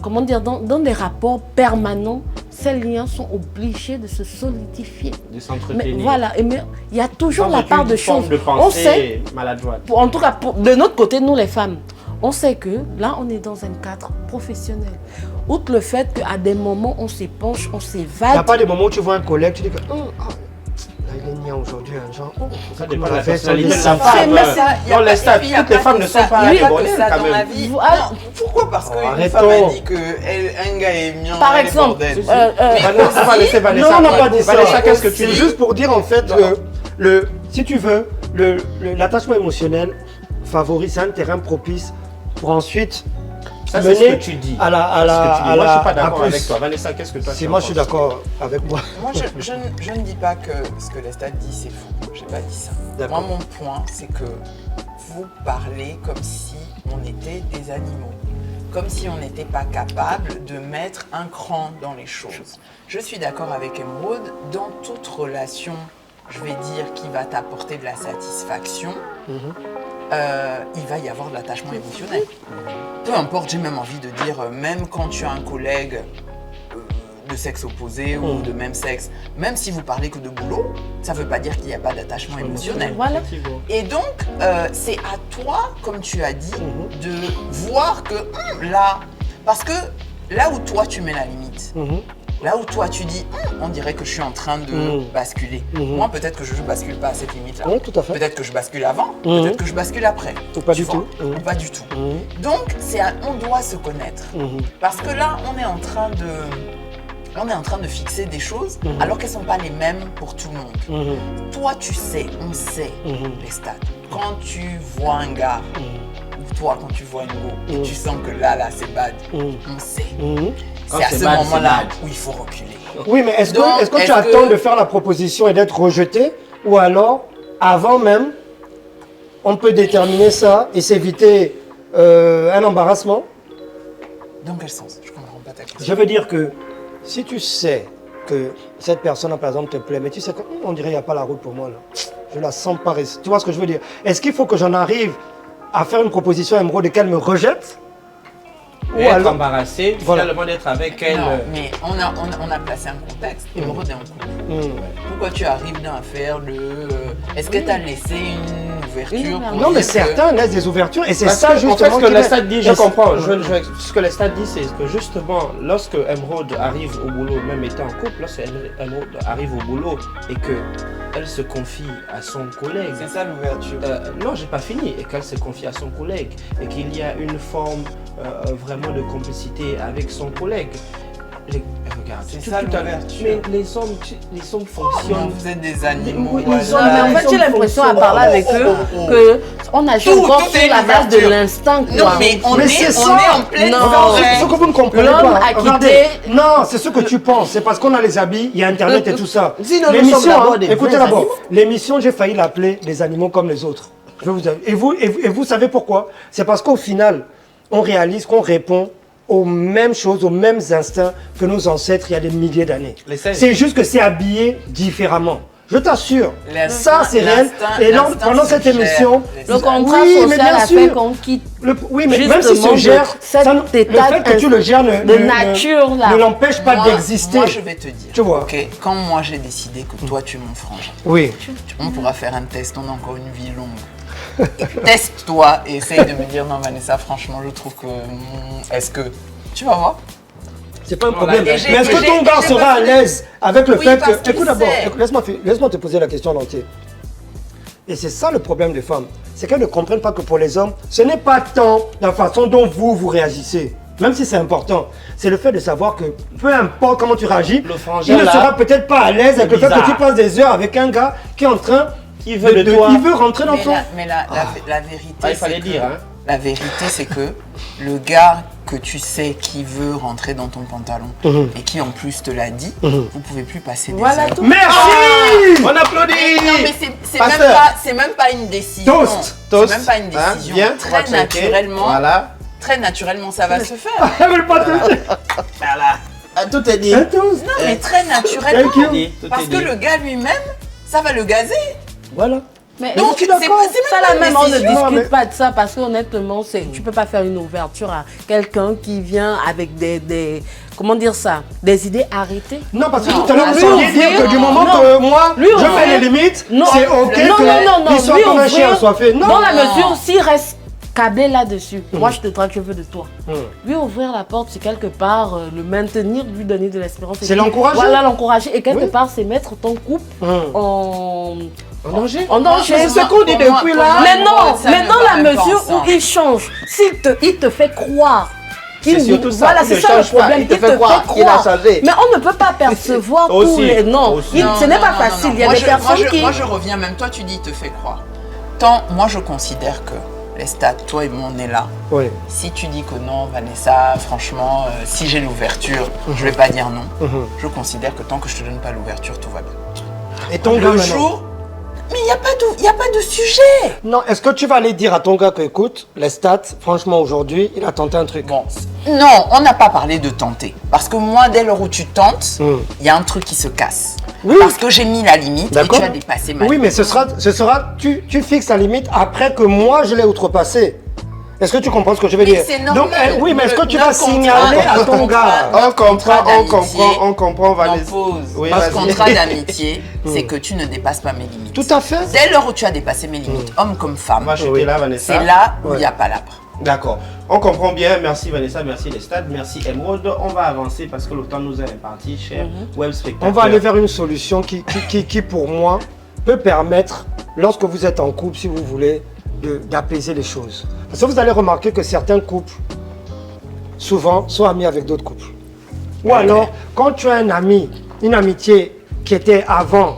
comment dire, dans les rapports permanents, ces liens sont obligés de se solidifier. De Mais s'entretenir. voilà, mais il y a toujours Sans la part aucune de forme choses. de On pensée sait, maladroite. en tout cas, de notre côté, nous les femmes, on sait que là, on est dans un cadre professionnel. Outre le fait qu'à des moments, on s'épanche, on Il n'y a s'évade. pas de moment où tu vois un collègue, tu dis que il est mien aujourd'hui, un genre. Ça dépend de on la a fait personnalité de ça. la femme. mais Dans les stades, toutes les femmes ne sont pas Il n'y a pas que abonnées ça quand dans la même. vie. Voilà. Non, pourquoi? Parce qu'une arrêtons. femme a dit qu'un gars est mignon. Par elle est exemple, bordel. Vanessa, on va laisser Vanessa. Non, on n'a pas dit ça. Vanessa, qu'est-ce que tu C'est dis? juste pour dire en fait que si tu veux, l'attachement émotionnel favorise un terrain propice pour ensuite Ça, c'est ce que tu dis. à la... Moi, je suis pas d'accord avec toi. Vanessa, qu'est-ce que toi tu en Moi, je suis penses? d'accord avec moi. Moi, je ne dis pas que ce que Lestat dit, c'est faux. Je n'ai pas dit ça. D'accord. Moi, mon point, c'est que vous parlez comme si on était des animaux. Comme si on n'était pas capable de mettre un cran dans les choses. Je suis d'accord avec Emeraude, dans toute relation, je vais dire, qui va t'apporter de la satisfaction, il va y avoir de l'attachement émotionnel. Peu importe, j'ai même envie de dire, même quand tu as un collègue de sexe opposé ou de même sexe, même si vous parlez que de boulot, ça ne veut pas dire qu'il n'y a pas d'attachement émotionnel. Voilà. Et donc, c'est à toi, comme tu as dit, de voir que là, parce que là où toi tu mets la limite, là où toi tu dis, on dirait que je suis en train de basculer. Moi, peut-être que je ne bascule pas à cette limite-là. Oui, tout à fait. Peut-être que je bascule avant, peut-être que je bascule après. Ou pas Tu du vois, tout. Ou pas du tout. Donc, on doit se connaître. Parce que là, on est en train de fixer des choses alors qu'elles ne sont pas les mêmes pour tout le monde. Toi, tu sais, on sait les stats. Quand tu vois un gars, ou toi, quand tu vois une go, et tu sens que là, c'est bad, on sait. C'est à c'est ce bad, moment-là c'est bad. où il faut reculer. Oui, mais est-ce Donc, que tu est-ce attends que- de faire la proposition et d'être rejeté, ou alors, avant même, on peut déterminer ça et s'éviter un embarrassement? Dans quel sens? Je ne comprends pas ta question. Je veux dire que si tu sais que cette personne, par exemple, te plaît, mais tu sais qu'on dirait qu'il n'y a pas la route pour moi, là. Je la sens pas rester. Tu vois ce que je veux dire? Est-ce qu'il faut que j'en arrive à faire une proposition à Emeraude et qu'elle me rejette? Et être embarrassé, Voilà. finalement d'être avec elle. Non, mais on a placé un contexte. Emeraude est en couple. Pourquoi tu arrives à faire est-ce que tu as laissé une ouverture pour Non, mais dire que- certains laissent des ouvertures et c'est Parce ça que, en justement. fait, ce que qui Lestat met- dit, je Et- comprends. Ce que Lestat dit, c'est que justement, lorsque Emeraude arrive au boulot, même étant en couple, lorsque Emeraude arrive au boulot et qu'elle se confie à son collègue. C'est ça l'ouverture. Non, j'ai pas fini. Et qu'elle se confie à son collègue et qu'il y a une forme vraiment de complicité avec son collègue. Regarde, C'est tout ça, à l'heure. l'ouverture. Mais les hommes Non, fonctionnent. vous êtes des animaux. Oui, voilà. ils ont- Non, mais en fait, j'ai l'impression à parler avec eux que on agit Tout encore est sur la base de l'ouverture. l'instant. Non, mais on Mais est c'est ça. en pleine Non. Regarde, forêt. ce que vous ne comprenez L'homme pas. a Regardez. quitté- Non, c'est ce que tu penses. C'est parce qu'on a les habits, il y a Internet et tout ça. Sinon, nous L'émission, sommes d'abord des écoutez vrais d'abord. animaux. L'émission, j'ai failli l'appeler des animaux comme les autres. Je vais vous dire. Et vous savez pourquoi? C'est parce qu'au final, on réalise qu'on répond aux mêmes choses, aux mêmes instincts que nos ancêtres il y a des milliers d'années. Les singes. C'est juste que c'est habillé différemment. Je t'assure. L'instinct- Ça, c'est réel. l'instinct- Et là, l'instinct pendant se cette gère. émission, Le contrat Oui, mais social bien a sûr. fait qu'on quitte. oui, mais même si Justement, se gère, cet ça, le état fait que tu le gères de nature, là. ne l'empêche pas Moi, d'exister. Moi, je vais te dire. Tu vois. Ok, quand moi j'ai décidé que toi tu es mon frangin, Oui. on pourra faire un test, on a encore une vie longue. Teste-toi et essaye de me dire non Vanessa, franchement, je trouve que est-ce que tu vas voir? C'est pas un Non, problème. là, Mais et j'ai- est-ce que j'ai- ton gars j'ai sera à pas- l'aise avec le Oui, fait parce que... qu'il Écoute d'abord, sait. laisse-moi te poser la question en entier. Et c'est ça le problème des femmes. C'est qu'elles ne comprennent pas que pour les hommes, ce n'est pas tant la façon dont vous réagissez. Même si c'est important, c'est le fait de savoir que peu importe comment tu réagis, Le frangin, il ne là, sera peut-être pas à l'aise avec le fait que bizarre. tu passes des heures avec un gars qui est en train Qui veut de toi. il veut rentrer dans ton... Mais la vérité, Ah, il fallait c'est que, dire, hein. la vérité, c'est que le gars que tu sais qui veut rentrer dans ton pantalon et qui en plus te l'a dit, vous pouvez plus passer des Voilà heures. tout. Merci. On applaudit. Non, mais c'est même pas une décision. Toast. Toast. C'est même pas une Hein, décision. bien, on va Très checker. naturellement, Voilà. très naturellement, ça va se faire. Elle veut pas te... Voilà. Ah, tout est dit. Un toast. Non, mais très naturellement. Thank you. Tout Parce est que dit. le gars lui-même, ça va le gazer. Voilà. Mais Donc, c'est même ça pas là une même, on ne décision. Non, discute mais- pas de ça parce qu'honnêtement, tu peux pas faire une ouverture à quelqu'un qui vient avec des comment dire ça, des idées arrêtées. Non, parce que Non, tout à l'heure, vous lui saviez dire ouvrir- que du moment non. que moi, Lui je ouvrir- mets les limites, Non. c'est OK non, que non, il soit lui comme un ouvrir- chien soit fait. Non. Dans la mesure s'il reste câblé là-dessus, moi je te traque, je veux de toi. Mm. Lui ouvrir la porte, c'est quelque part le maintenir, lui donner de l'espérance. Et C'est puis, l'encourager. Voilà, l'encourager. Et quelque Oui. part, c'est mettre ton couple Mm. En danger. en danger. Mais c'est ce qu'on dit pour moi- depuis pour là. moi, Mais non, ça mais ne dans va la même pas mesure où ensemble. il change, il te fait croire. C'est surtout ça, Voilà, il c'est ne ça le change pas, problème. il te fait croire qu'il a changé. Mais on ne peut pas percevoir tous Aussi, les. Non, aussi. ce n'est pas facile. Il y a Moi, des personnes qui. Moi, je reviens, même toi, tu dis, il te fait croire. Tant, moi, je considère que Lestat, toi et moi, on est là. Oui. Si tu dis que non, Vanessa, franchement, si j'ai l'ouverture, je vais pas dire non. Je considère que tant que je te donne pas l'ouverture, tout va bien. Et ton gars, Le maintenant jour, mais il n'y a pas de sujet. Non, est-ce que tu vas aller dire à ton gars que, écoute, Lestat, franchement, aujourd'hui, il a tenté un truc. Bon, non, on n'a pas parlé de tenter. Parce que moi, dès lors où tu tentes, il y a un truc qui se casse. Oui. Parce que j'ai mis la limite et D'accord. tu as dépassé ma Oui, limite. mais ce sera tu fixes la limite après que moi, je l'ai outrepassé. Est-ce que tu comprends ce que je veux Mais dire? c'est normal. Donc, oui, mais est-ce que tu Notre vas signaler contrat- à ton gars? On comprend, Non, Vanessa. pause. Oui, Notre vas-y. contrat d'amitié, c'est que tu ne dépasses pas mes limites. Tout à fait. Dès lors où tu as dépassé mes limites, homme comme femme, Moi, j'étais là, Vanessa. c'est là où il n'y a pas l'après. D'accord. On comprend bien. Merci Vanessa, merci Lestat, merci Emeraude. On va avancer parce que le temps nous est imparti, cher web spectateur. On va aller vers une solution qui, pour moi, peut permettre, lorsque vous êtes en couple, si vous voulez, d'apaiser les choses. Parce que vous allez remarquer que certains couples, souvent, sont amis avec d'autres couples. Ou alors, quand tu as un ami, une amitié qui était avant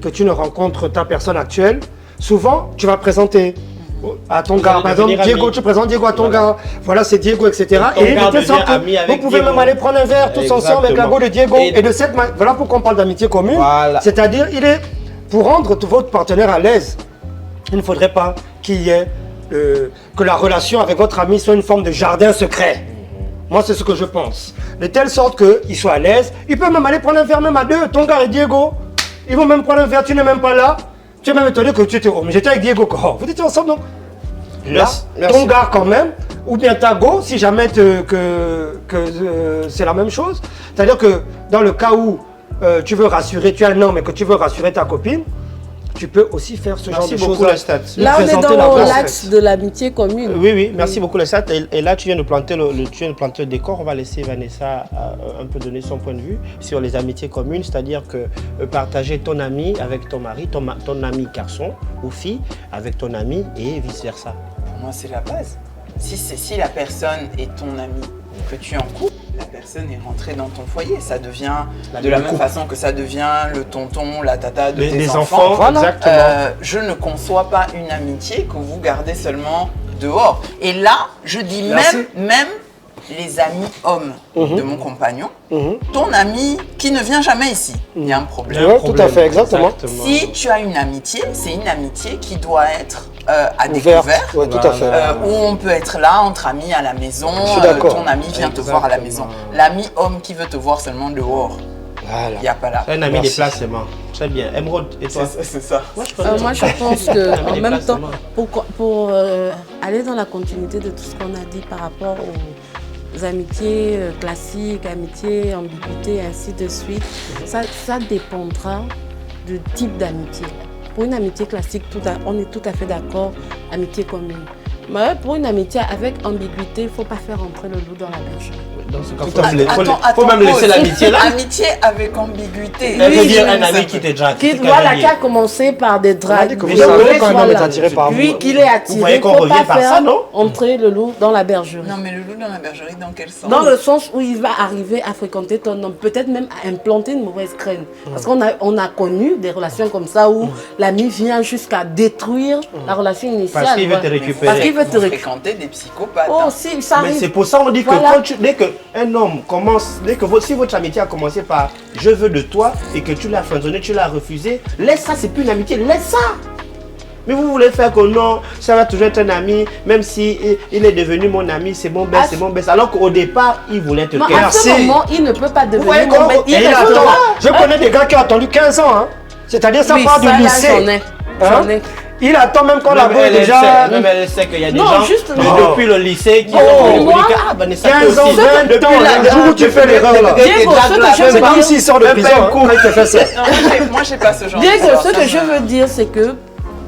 que tu ne rencontres ta personne actuelle, souvent, tu vas présenter à ton gars. allez Par exemple, devenir Diego, amis. tu présentes Diego à ton gars. Voilà, c'est Diego, etc. Et ton Et gars de telle sorte devient ami que vous avec pouvez Diego. même aller prendre un verre tous ensemble avec la go de Diego. Et- Et de cette manière, voilà pourquoi on parle d'amitié commune. Voilà. C'est-à-dire, pour rendre tout votre partenaire à l'aise, il ne faudrait pas qu'il y ait que la relation avec votre ami soit une forme de jardin secret. Moi, c'est ce que je pense. De telle sorte qu'il soit à l'aise. Il peut même aller prendre un verre même à deux. Ton gars et Diego, ils vont même prendre un verre. Tu n'es même pas là. Tu es même étonné que tu étais. Oh, mais j'étais avec Diego. Oh, vous étiez ensemble donc. Là, Merci. ton gars quand même, ou bien ta go, si jamais c'est la même chose. C'est-à-dire que dans le cas où tu veux rassurer, tu as un homme mais que tu veux rassurer ta copine, tu peux aussi faire ce genre Merci de beaucoup, choses. Lestat. Là, on est présenter la dans base, l'axe en fait. de l'amitié commune. Oui, merci beaucoup Lestat. Et là, tu viens de planter le décor. On va laisser Vanessa un peu donner son point de vue sur les amitiés communes, c'est-à-dire que partager ton ami avec ton mari, ton ami garçon ou fille avec ton ami et vice-versa. Pour moi, c'est la base. Si la personne est ton ami, que tu es en couple, la personne est rentrée dans ton foyer. Ça devient de la même façon que ça devient le tonton, la tata de tes Les enfants. enfants, exactement. Je ne conçois pas une amitié que vous gardez seulement dehors. Et là, je dis Merci. même les amis hommes de mon compagnon, ton ami qui ne vient jamais ici, il y a un problème. Ouais, tout à fait, exactement. Si tu as une amitié, c'est une amitié qui doit être à Ouverte. découvert. Ouais, tout à fait. Où on peut être là entre amis à la maison, suis d'accord. ton ami vient te voir à la maison. L'ami homme qui veut te voir seulement dehors, Voilà. il n'y a pas là. Un ami Merci. déplacement. Très bien. Emeraude, et toi? C'est ça. Moi, je pense que en même temps, pour aller dans la continuité de tout ce qu'on a dit par rapport aux amitiés classiques, amitiés, ambiguïté, ainsi de suite, ça dépendra du type d'amitié. Pour une amitié classique, on est tout à fait d'accord, amitié commune. Mais pour une amitié avec ambiguïté, il ne faut pas faire entrer le loup dans la bergerie. Dans ce cas, Attends, faut même laisser pause. l'amitié là. Amitié avec ambiguïté. Elle veut Oui, dire oui, un ça ami peut- qui te drague. Qui, c'est voilà, qu'un qui a commencé par des On a dragues. dit que vous Donc, savez quand même voilà. être attiré par vous. Lui, qu'il est attiré, voyez il qu'on ne faut revient pas par faire ça, non? entrer le loup dans la bergerie. Non, mais le loup dans la bergerie, dans quel sens? Dans le sens où il va arriver à fréquenter ton homme, peut-être même à implanter une mauvaise graine. Parce qu'on a connu des relations comme ça où l'ami vient jusqu'à détruire la relation initiale. Parce qu'il veut te Ouais. récupérer. Parce qu'il veut te Vous récupérer. fréquentez des psychopathes. Oh, hein. si, ça Mais arrive. c'est pour ça qu'on dit que Voilà. dès qu'un homme commence, si votre amitié a commencé par je veux de toi et que tu l'as abandonné, tu l'as refusé, laisse ça, c'est plus une amitié, laisse ça. Mais vous voulez faire que non, ça va toujours être un ami, même si il est devenu mon ami, c'est mon best, Ah, c'est mon best. Alors qu'au départ, il voulait te Non, quitter. à ce moment, il ne peut pas voyez devenir mon comment- bête. Il Et il attend. restera. Je connais des gars qui ont attendu 15 ans. Hein. C'est-à-dire ça Oui, part du ça, là, lycée. j'en ai. J'en ai. Il attend même quand la Même go est elle, déjà. même elle sait qu'il y a des Non, gens juste- depuis le lycée qui Oh, ont moi, dit que ah, Vanessa, 15 ans, toi aussi. 20 Depuis ans, la- le jour où tu fais l'erreur là. Diego, ce que je C'est veux comme dire- s'il sort de prison hein, quand il te fait ça. Non, moi, j'ai pas ce genre Diego, d'histoire, ce ça que je me- veux dire, c'est que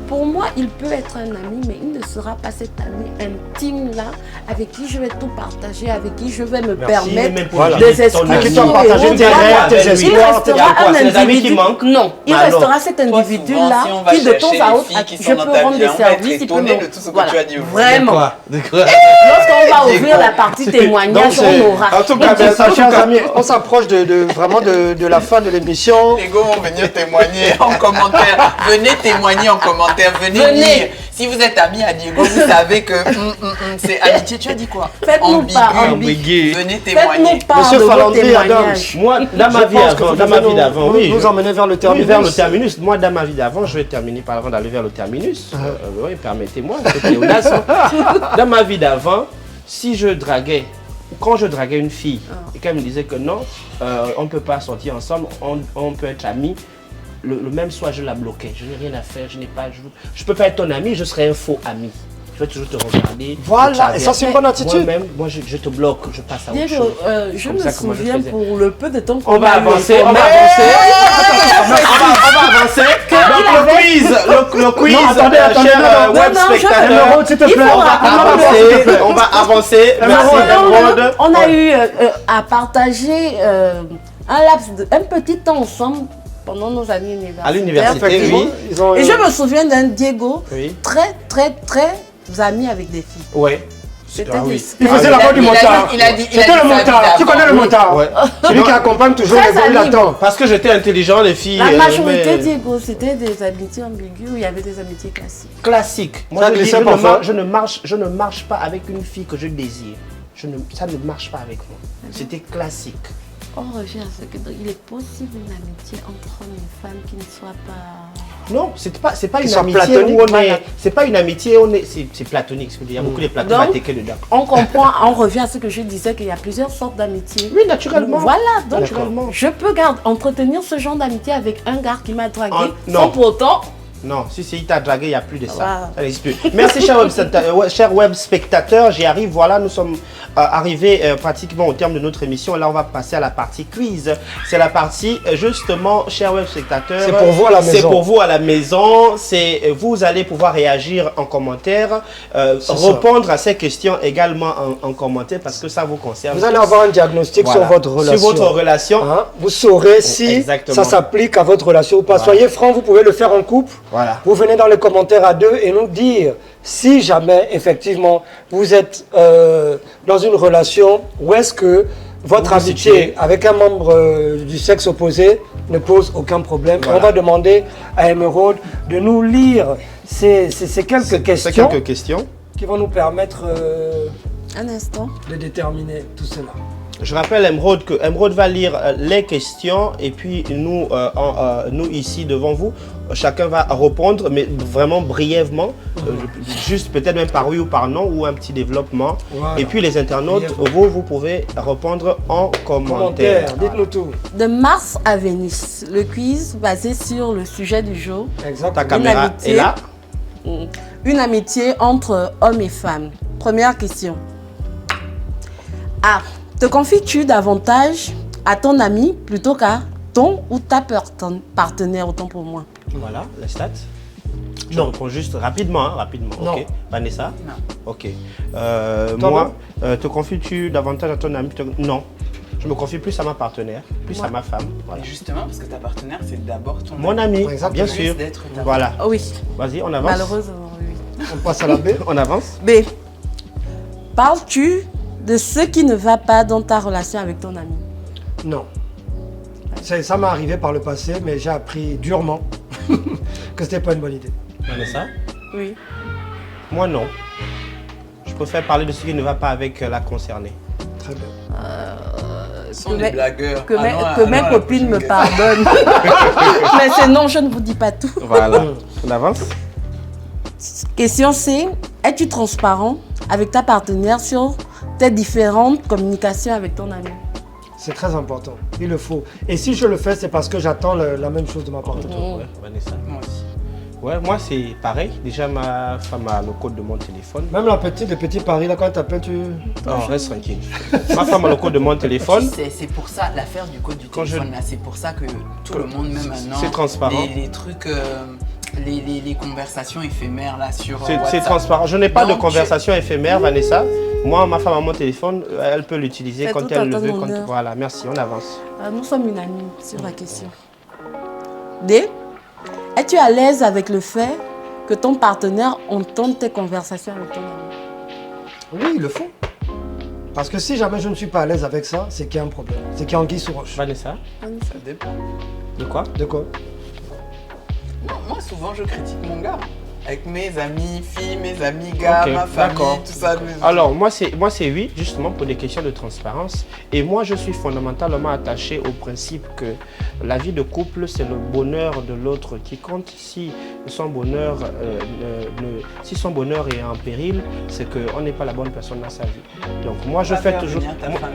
pour moi, il peut être un ami, mais il ne sera pas cet ami intime-là, avec qui je vais tout partager, avec qui je vais me Merci, même permettre pour des ton excursions. ami. Qui t'ont partagé et tes autres. rêves, Voilà. tes Il espoirs, tes- Il y a restera quoi, un c'est les amis qui individu. manquent? Non, il Mais alors, restera cet Toi, individu-là souvent, si on va qui de temps chercher à les autre, filles qui je sont dans peux ta rendre vie, des on va être services. il peut étonné me- de tout ce que Voilà. tu as dit aujourd'hui. Vraiment. Quoi? Lorsqu'on va ouvrir Diego. la partie témoignage, c'est- on aura. En tout cas, chers amis, on s'approche vraiment de la fin de l'émission. Les gars vont venir témoigner en commentaire. Venez témoigner en commentaire. Venez Venez. dire. Si vous êtes ami à Diego, vous savez que c'est amitié. Tu as dit quoi? Faites-nous part, ambigu. Venez témoigner. Faites-nous part Monsieur de vos Falandri, témoignages. Moi, dans ma vie d'avant, oui. Nous emmener vers le Oui, terminus. vers le terminus. Moi, dans ma vie d'avant, je vais terminer par avant d'aller vers le terminus. Oui, permettez-moi, c'était audace. Dans ma vie d'avant, si je draguais, quand je draguais une fille, et qu'elle me disait que non, on ne peut pas sortir ensemble, on peut être amis, le même soir, je la bloquais. Je n'ai rien à faire, je peux pas être ton ami, je serai un faux ami. Je vais toujours te regarder. Voilà, et ça c'est une bonne attitude. Moi-même, je te bloque, je passe à autre Diego, chose. je Comme me ça que moi, je souviens faisais. pour le peu de temps qu'on On va a avancer, eu on va avancer. Donc le quiz, Non, attendez, cher web non, spectateur. Émeraude, s'il te Il plaît. faut On va avancer. Merci Émeraude. Émeraude. On a eu à partager un petit temps ensemble pendant nos années universitaires. À l'université, Effectivement, oui. ils ont Et je me souviens d'un Diego Oui. très ami avec des filles. Ouais. C'était Ah oui. des- Il faisait la voix du motard. il a dit C'était le ça motard. Tu d'avant. connais le motard? Ouais. Celui qui accompagne toujours Très les gars, il anime. attend. Parce que j'étais intelligent, les filles. La majorité, mais- Diego, c'était des amitiés ambiguës où il y avait des amitiés classiques. Classique. Moi, Ça je, dis, glissait je, ne parfois. je ne marche pas avec une fille que je désire. Ça ne marche pas avec moi. C'était classique. Oh, reviens à ce que il est possible une amitié entre hommes et femmes qui ne soit pas... Non, c'est pas une soit amitié platonique, où on voilà. est. C'est pas une amitié, c'est platonique. Il y a beaucoup de platoniques à Donc, tequer dedans. On comprend, on revient à ce que je disais, qu'il y a plusieurs sortes d'amitiés. Oui, naturellement. Voilà, donc Naturellement. je peux entretenir ce genre d'amitié avec un gars qui m'a dragué non. sans pour autant... Non, si il t'a dragué, il n'y a plus de ça. Voilà. Ça n'existe plus. Merci, chers web spectateurs. J'y arrive. Voilà, nous sommes arrivés pratiquement au terme de notre émission. Là, on va passer à la partie quiz. C'est la partie, justement, chers web spectateurs. C'est pour vous à la maison. C'est pour vous à la maison. Vous allez pouvoir réagir en commentaire, répondre à ces questions également en commentaire parce que ça vous concerne. Vous allez avoir un diagnostic Voilà. sur votre relation. Sur votre relation. Hein? Vous saurez si Exactement. ça s'applique à votre relation ou pas. Voilà. Soyez franc, vous pouvez le faire en couple. Voilà. Vous venez dans les commentaires à deux et nous dire si jamais, effectivement, vous êtes dans une relation où est-ce que votre Vous vous amitié situez. avec un membre du sexe opposé ne pose aucun problème. Voilà. On va demander à Émeraude de nous lire ces quelques C'est questions quelques questions. qui vont nous permettre Un instant. de déterminer tout cela. Je rappelle Émeraude que Émeraude va lire les questions et puis nous, nous ici devant vous, chacun va répondre, mais vraiment brièvement, juste peut-être même par oui ou par non ou un petit développement. Voilà. Et puis les internautes, vous pouvez répondre en commentaire. Commentaire, dites-nous tout. De Mars à Vénus, le quiz basé sur le sujet du jour. Exact. Ta caméra amitié. est là. Une amitié entre hommes et femmes. Première question. A. Te confies-tu davantage à ton ami plutôt qu'à ton ou ta partenaire, autant pour moi? Voilà, les stats. Je réponds juste rapidement, hein, rapidement. Non. Ok. Vanessa? Non. Ok. Toi, Moi, te confies-tu davantage à ton ami? Non. Je me confie plus à ma partenaire, plus à ma femme. Voilà. Justement, parce que ta partenaire, c'est d'abord ton Mon ami, Exactement. bien sûr. D'être ta- Voilà. Oh oui, Vas-y, on avance. malheureusement, oui. On passe à la B. On avance. B. Parles-tu de ce qui ne va pas dans ta relation avec ton ami? Non. Ça m'est arrivé par le passé, mais j'ai appris durement que c'était pas une bonne idée. Vanessa? Oui. Moi, non. Je préfère parler de ce qui ne va pas avec la concernée. Très bien. Ce sont des blagueurs. Que, Ah mes la copines me prochaine pardonnent. Mais c'est non, je ne vous dis pas tout. Voilà. On avance. Question C. Es-tu transparent avec ta partenaire sur tes différentes communications avec ton ami? C'est très important. Il le faut. Et si je le fais, c'est parce que j'attends la même chose de ma partenaire. Ouais, Vanessa. Moi aussi. Ouais, moi, c'est pareil. Déjà, ma femme a le code de mon téléphone. Même la petite, le petit Paris, là, quand elle t'appelle, tu... Non, reste tranquille. Ma femme a le code de mon téléphone. C'est pour ça, l'affaire du code du Quand téléphone, là, c'est pour ça que tout le monde, même maintenant, c'est transparent. Les trucs, les conversations éphémères, là, sur C'est WhatsApp. transparent. Je n'ai pas de Donc, conversation éphémère, Vanessa. Moi, ma femme a mon téléphone. Elle peut l'utiliser C'est quand tout elle à le ton veut. honneur. Voilà, merci. On avance. Nous sommes une amie sur la question. D. Es-tu à l'aise avec le fait que ton partenaire entende tes conversations avec ton ami? Oui, il le faut. Parce que si jamais je ne suis pas à l'aise avec ça, c'est qu'il y a un problème. C'est qu'il y a anguille sous roche. Vanessa? Ça dépend. De quoi? De quoi? Moi, souvent, je critique mon gars. avec mes amis filles, mes amis gars, Ok, ma famille, d'accord. tout ça. Alors, moi, c'est oui, justement, pour des questions de transparence. Et moi, je suis fondamentalement attaché au principe que la vie de couple, c'est le bonheur de l'autre qui compte. Si son bonheur, si son bonheur est en péril, c'est qu'on n'est pas la bonne personne dans sa vie. Donc, moi, je fais toujours...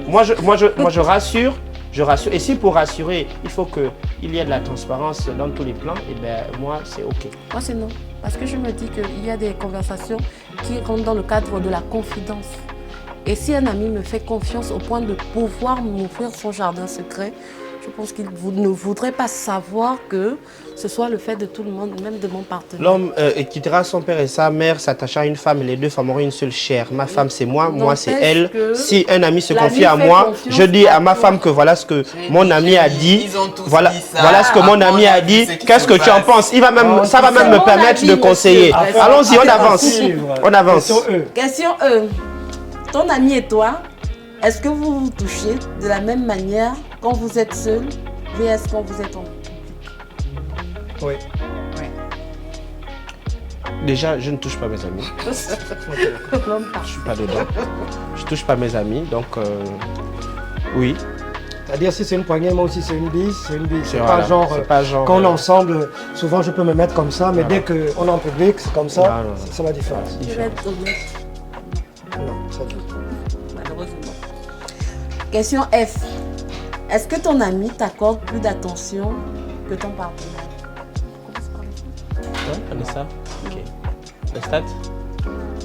Moi, je rassure. Je rassure. Et si pour rassurer, il faut qu'il y ait de la transparence dans tous les plans, et bien, moi, c'est OK. Moi, c'est non. Parce que je me dis qu'il y a des conversations qui rentrent dans le cadre de la confidence. Et si un ami me fait confiance au point de pouvoir m'offrir son jardin secret, je pense qu'il ne voudrait pas savoir que ce soit le fait de tout le monde, même de mon partenaire. L'homme quittera son père et sa mère, s'attachera à une femme et les deux formeront une seule chair. Ma femme, c'est moi, moi, c'est elle. Si un ami se confie à moi, je dis à ma femme que voilà ce que mon ami a dit. Voilà ce que mon ami a dit. Qu'est-ce que tu en penses? Ça va même me permettre de conseiller. Allons-y, on avance. On avance. Question E. Ton ami et toi, est-ce que vous vous touchez de la même manière quand vous êtes seul, vs quand vous êtes en public? Oui. Déjà, je ne touche pas mes amis. Je suis pas dedans. Je touche pas mes amis, donc oui. C'est-à-dire si c'est une poignée, moi aussi c'est une bise, c'est une bise. C'est Voilà. pas genre quand on est ensemble, souvent je peux me mettre comme ça, mais dès qu'on est en public, c'est comme ça, c'est la différence. Je vais être honnête. Non, très bien. Malheureusement. Question F. Est-ce que ton ami t'accorde plus d'attention que ton partenaire? Ouais, on est ça. Ok. Le stade?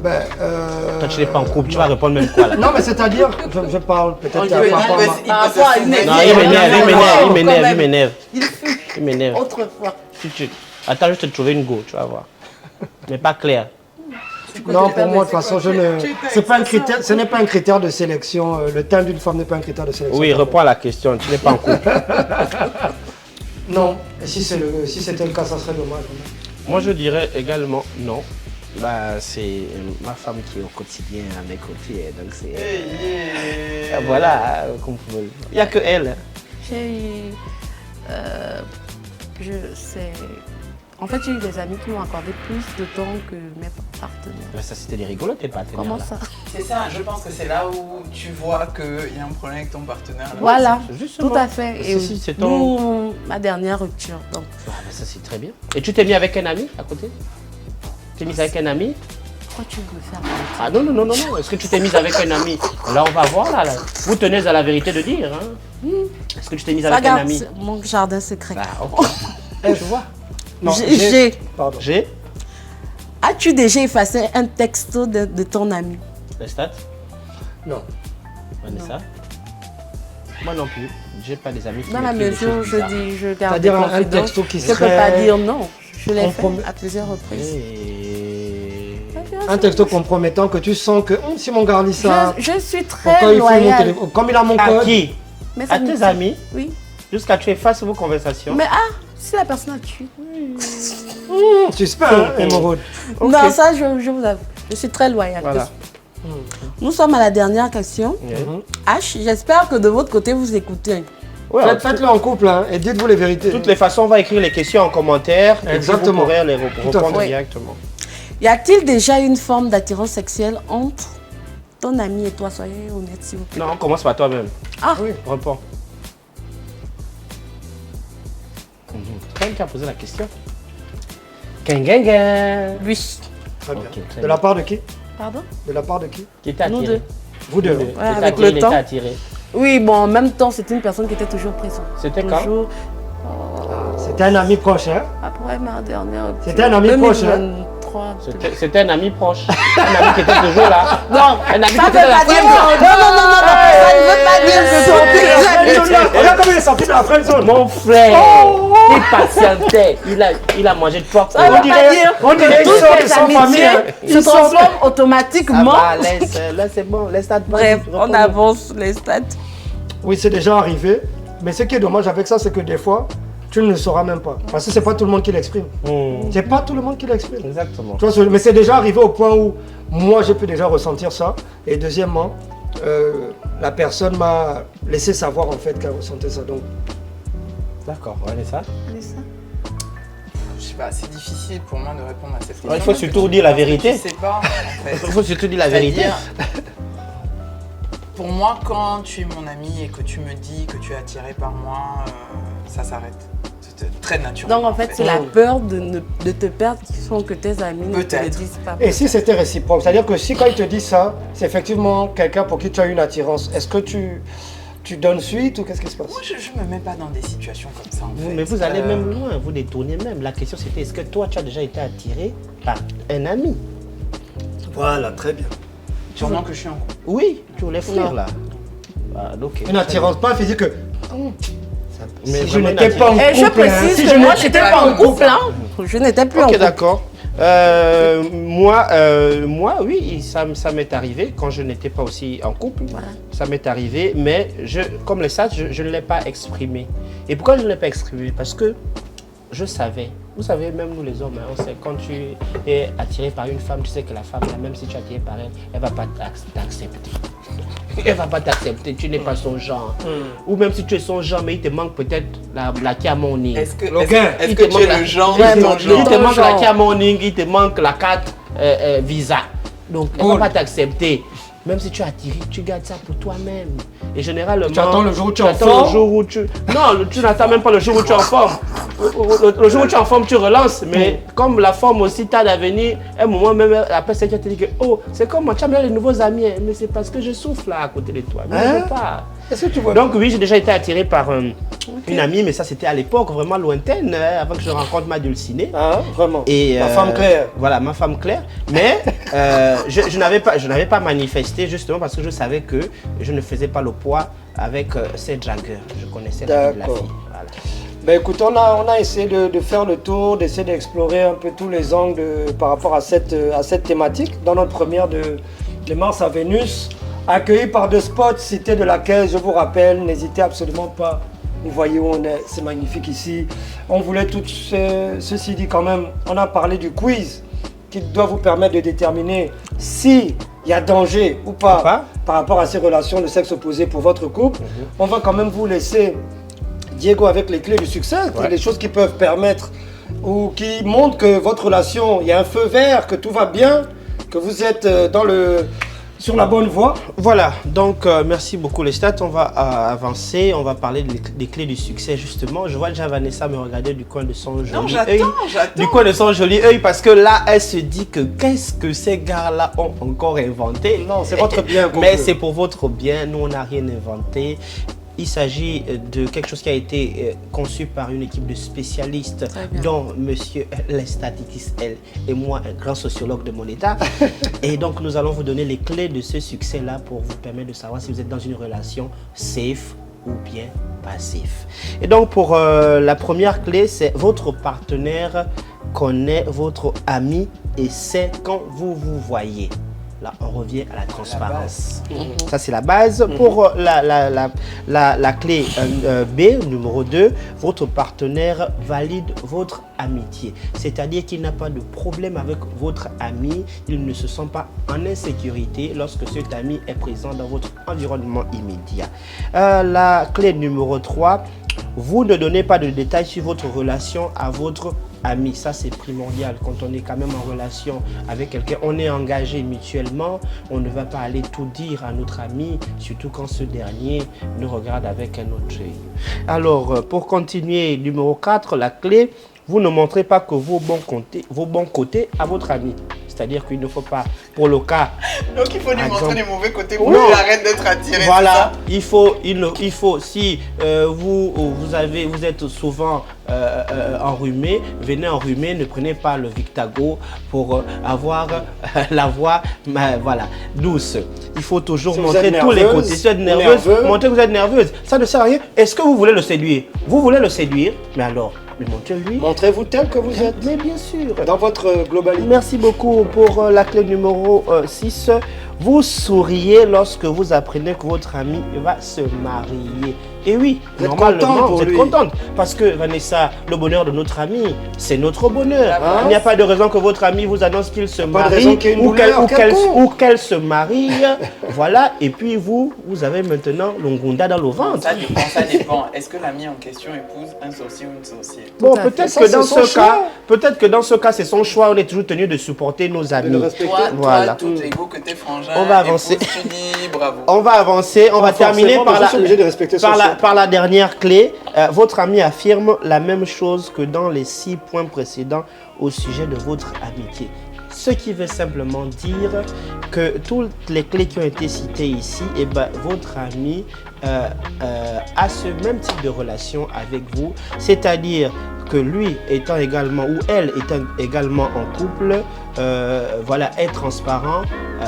Toi, tu n'es pas en couple, tu vas répondre même quoi là? Non, mais c'est-à-dire, je parle peut-être par rapport à une Non, il m'énerve. Autrefois. Attends, je vais te trouver une go, tu vas voir. Mais pas clair. Non, pour moi, de toute façon, ce n'est pas un critère de sélection. Le teint d'une femme n'est pas un critère de sélection. Oui, reprends la question, tu n'es pas en couple. Non, et si c'était le cas, ça serait dommage. Moi, je dirais également non. C'est ma femme qui est au quotidien à mes côtés, donc c'est... Voilà, comme vous pouvez le voir. Il n'y a que elle. J'ai eu... En fait, j'ai eu des amis qui m'ont accordé plus de temps que mes partenaires. Ça, c'était des rigolos, tes partenaires. Comment là. ça? C'est ça, je pense que c'est là où tu vois qu'il y a un problème avec ton partenaire. Là. Voilà, Justement. tout à fait. Et C'est ton... ma dernière rupture. Donc. ça, c'est très bien. Et tu t'es mis avec un ami à côté? Tu t'es mise avec un ami? Pourquoi tu veux me faire Ah non. Est-ce que tu t'es mise avec un ami? Là, on va voir là. Vous tenez à la vérité de dire. Hein? Est-ce que tu t'es mise avec un ami? Mon jardin secret. Ok. Tu vois? Non, Pardon. J'ai. As-tu déjà effacé un texto de ton ami? Les stats? Non. Vanessa? Moi non plus. J'ai pas des amis qui Dans la m'écrivent des mesure où choses je bizarres. dis, je garde C'est-à-dire des un confidences, texto qui je ne peux pas serait dire non. Je l'ai fait compromis- à plusieurs reprises. un texto compromettant que tu sens que si mon gars lit ça, Je suis pourquoi très il fout mon loyale. téléphone, comme il a mon À code. qui? Mes À tes amis? Oui. Jusqu'à tu effaces vos conversations. Mais si la personne a tué. Suspect, hein, émeraude. Ok. Non, ça, je vous avoue. Je suis très loyale. Voilà. Nous sommes à la dernière question. Mhm. H, j'espère que de votre côté, vous écoutez. Ouais, Faites-le en couple hein, et dites-vous les vérités. de toutes les façons, on va écrire les questions en commentaire. Exactement. Et vous pourrez les Tout à répondre fait. directement. Y a-t-il déjà une forme d'attirance sexuelle entre ton ami et toi? Soyez honnête, s'il vous plaît. Non, on commence par toi-même. Ah, Oui. Réponds. C'est toi qui a posé la question. Gang. lui. Très bien. Ok, très De la part de qui? Pardon? De la part de qui? Qui t'a Nous attiré? deux. Vous deux. Qui Ouais, t'a avec attiré, le il temps. t'a attiré. Oui, bon, en même temps, c'est une personne qui était toujours présente. C'était quand? Toujours. C'était un ami proche, hein? Après ma dernière rupture. C'était un ami proche, hein? 2023. C'était un ami proche. Un ami qui était toujours là. Non, Un ami ça qui ne était veut là. pas dire que... Non, ça ne veut pas dire que son pire. Regarde comme il est sorti de la friendzone. Mon frère, il patientait. Il a mangé de porc. Ça ne veut pas dire on dirait que qu'ils sortent toutes de les son famille. amitiés se transforment automatiquement. Là c'est bon, laisse ça. Bref, on avance les stats. Oui, c'est déjà arrivé. Mais ce qui est dommage avec ça, c'est que des fois, tu ne le sauras même pas. Parce que c'est pas tout le monde qui l'exprime. C'est pas tout le monde qui l'exprime. Exactement. Tu vois, mais c'est déjà arrivé au point où moi, j'ai pu déjà ressentir ça. Et deuxièmement, la personne m'a laissé savoir en fait qu'elle ressentait ça. Donc, D'accord, on est ça. pas, c'est difficile pour moi de répondre à cette question. Il faut surtout dire la vérité. Je sais pas, en fait. Il faut surtout dire la vérité. Pour moi, quand tu es mon ami et que tu me dis que tu es attiré par moi, ça s'arrête. C'est très naturel. Donc en fait, c'est la peur de te perdre qui font que tes amis ne te le disent pas. Et si c'était réciproque, c'est-à-dire que si quand il te dit ça, c'est effectivement quelqu'un pour qui tu as une attirance, est-ce que tu donnes suite ou qu'est-ce qui se passe? Moi, je ne me mets pas dans des situations comme ça, en fait. Mais vous allez même loin, vous détournez même. La question c'était, est-ce que toi, tu as déjà été attiré par un ami? Voilà, très bien. Pendant que je suis en couple. Oui, tu voulais frères là. Ah, ok. Une attirance pas physique que... Mais si je vraiment n'étais une pas en Et je couple, précise si que je moi, n'étais j'étais pas en couple. Je n'étais plus en Ok, couple. d'accord. Moi, oui, ça m'est arrivé quand je n'étais pas aussi en couple. Voilà. Ça m'est arrivé, mais comme les sages, je ne l'ai pas exprimé. Et pourquoi je ne l'ai pas exprimé? Parce que je savais. Vous savez, même nous les hommes, hein, on sait quand tu es attiré par une femme, tu sais que la femme, là, même si tu es attiré par elle, elle ne va pas t'accepter. Elle ne va pas t'accepter, tu n'es pas son genre. Ou même si tu es son genre, mais il te manque peut-être la kia morning. Est-ce que Il tu te es manque le genre il de te ton genre? Il te manque la kia morning, il te manque la carte visa. Donc, elle ne va pas t'accepter. Même si tu es attiré, tu gardes ça pour toi-même. Et généralement... Tu attends le jour où tu es en attends forme. le jour où tu... Non, tu n'attends même pas le jour où tu es en forme. Le jour où tu es en forme, tu relances. Mais comme la forme aussi tarde à venir, à un moment même, après ça, tu te dis que oh, c'est comme moi, tu as bien les nouveaux amis. Mais c'est parce que je souffle là à côté de toi. Mais je ne veux pas. Est-ce que tu vois? Donc oui, j'ai déjà été attiré par une amie, mais ça c'était à l'époque vraiment lointaine, avant que je rencontre ma dulcinée. Ah, vraiment. Et, ma femme Claire. Voilà, ma femme Claire. Mais je n'avais pas manifesté justement parce que je savais que je ne faisais pas le poids avec ces dragueurs. Je connaissais la vie de la fille. Voilà. Ben écoute, on a essayé de faire le tour, d'essayer d'explorer un peu tous les angles par rapport à cette thématique dans notre première de Mars à Vénus, accueilli par The Spot, cité de laquelle je vous rappelle, n'hésitez absolument pas. Vous voyez où on est, c'est magnifique ici. On voulait tout ceci dit quand même, on a parlé du quiz qui doit vous permettre de déterminer s'il y a danger ou pas par rapport à ces relations de sexe opposé pour votre couple. On va quand même vous laisser Diego avec les clés du succès, les choses qui peuvent permettre ou qui montrent que votre relation, il y a un feu vert, que tout va bien, que vous êtes sur la bonne voie. Voilà, donc merci beaucoup les stats, on va avancer, on va parler des clés du succès justement. Je vois déjà Vanessa me regarder du coin de son joli œil. J'attends. Du coin de son joli œil parce que là, elle se dit que qu'est-ce que ces gars-là ont encore inventé. Non, c'est votre bien. Mais c'est pour votre bien, nous on n'a rien inventé. Il s'agit de quelque chose qui a été conçu par une équipe de spécialistes, dont monsieur Lestat XL et moi, un grand sociologue de mon état. Et donc, nous allons vous donner les clés de ce succès-là pour vous permettre de savoir si vous êtes dans une relation safe ou bien pas safe. Et donc, pour la première clé, c'est votre partenaire connaît votre ami et sait quand vous vous voyez. Là, on revient à la transparence. Ça, c'est la base. Pour la clé B, numéro 2, votre partenaire valide votre amitié. C'est-à-dire qu'il n'a pas de problème avec votre ami. Il ne se sent pas en insécurité lorsque cet ami est présent dans votre environnement immédiat. La clé numéro 3, vous ne donnez pas de détails sur votre relation à votre ami. Ça, c'est primordial. Quand on est quand même en relation avec quelqu'un, on est engagé mutuellement. On ne va pas aller tout dire à notre ami, surtout quand ce dernier nous regarde avec un autre œil. Alors, pour continuer, numéro 4, la clé, vous ne montrez pas que vos bons côtés à votre ami. C'est-à-dire qu'il ne faut pas, pour le cas... Donc il faut lui montrer les mauvais côtés pour Non. qu'il arrête d'être attiré. Voilà, il faut, si vous êtes souvent enrhumé, venez enrhumé, ne prenez pas le Victago pour avoir la voix douce. Il faut toujours montrer tous les côtés. Si vous êtes nerveuse, montrez que vous êtes nerveuse. Ça ne sert à rien. Est-ce que vous voulez le séduire? Vous voulez le séduire, mais alors, montrez-lui. Montrez-vous tel que vous êtes. Mais bien sûr. Dans votre globalité. Merci beaucoup pour la clé numéro 6. Vous souriez lorsque vous apprenez que votre ami va se marier. Et oui, Vous êtes normalement, contente pour vous êtes lui. contente. Parce que Vanessa, le bonheur de notre ami, c'est notre bonheur. Ah, Il n'y a pas de raison que votre ami vous annonce qu'il se pas de raison marie qu'il y ait une ou douleur quelconque. qu'elle se marie. Voilà, et puis vous avez maintenant l'ongunda dans le ventre. Ça dépend. Est-ce que l'ami en question épouse un sorcier ou une sorcière? Bon, Tout à fait. peut-être Ça, que c'est dans son ce choix. cas, peut-être que dans ce cas, c'est son choix. On est toujours tenu de supporter nos De amis. le respecter. Toi, Voilà. tout égaux que tes frangins. On va avancer. épouse, tu dis bravo. On va avancer, on va terminer forcément, par mais la, je suis obligé de respecter son choix. par la dernière clé. Votre ami affirme la même chose que dans les 6 points précédents au sujet de votre amitié. Ce qui veut simplement dire que toutes les clés qui ont été citées ici, eh ben, votre ami a ce même type de relation avec vous, c'est-à-dire que lui étant également ou elle étant également en couple, voilà, est transparent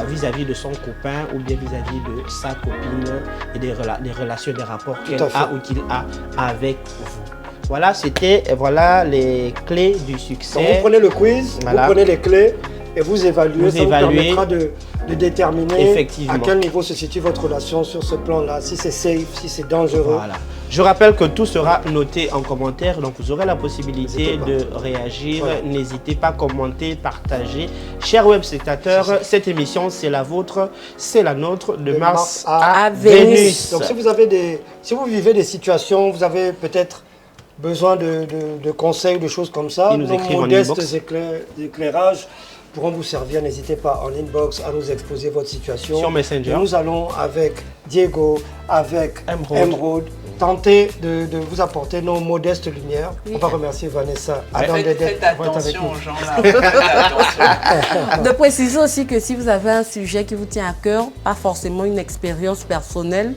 vis-à-vis de son copain ou bien vis-à-vis de sa copine et des relations, des rapports qu'elle à fait. a ou qu'il a avec vous. Voilà, c'était les clés du Donc, succès. vous prenez le quiz, Voilà. vous prenez les clés et vous évaluez. Vous Ça vous évaluez. permettra de déterminer Effectivement. à quel niveau se situe votre relation sur ce plan-là, si c'est safe, si c'est dangereux. Voilà. Je rappelle que tout sera noté en commentaire, donc vous aurez la possibilité N'hésitez de réagir. Voilà. N'hésitez pas à commenter, partager. Chers web spectateurs, cette émission, c'est la vôtre, c'est la nôtre, de Mars à Vénus. Donc si vous vivez des situations, vous avez peut-être besoin de conseils, de choses comme ça, Ils nous nos écrivent en modestes inbox. éclairages pourront vous servir. N'hésitez pas en inbox à nous exposer votre situation. Sur Messenger. Et nous allons avec Diego, avec Emerald. Emerald, tenter de vous apporter nos modestes lumières. Oui. On va remercier Vanessa, Adam Faites Dedet pour être avec attention nous. aux gens là. Faites attention. De préciser aussi que si vous avez un sujet qui vous tient à cœur, pas forcément une expérience personnelle,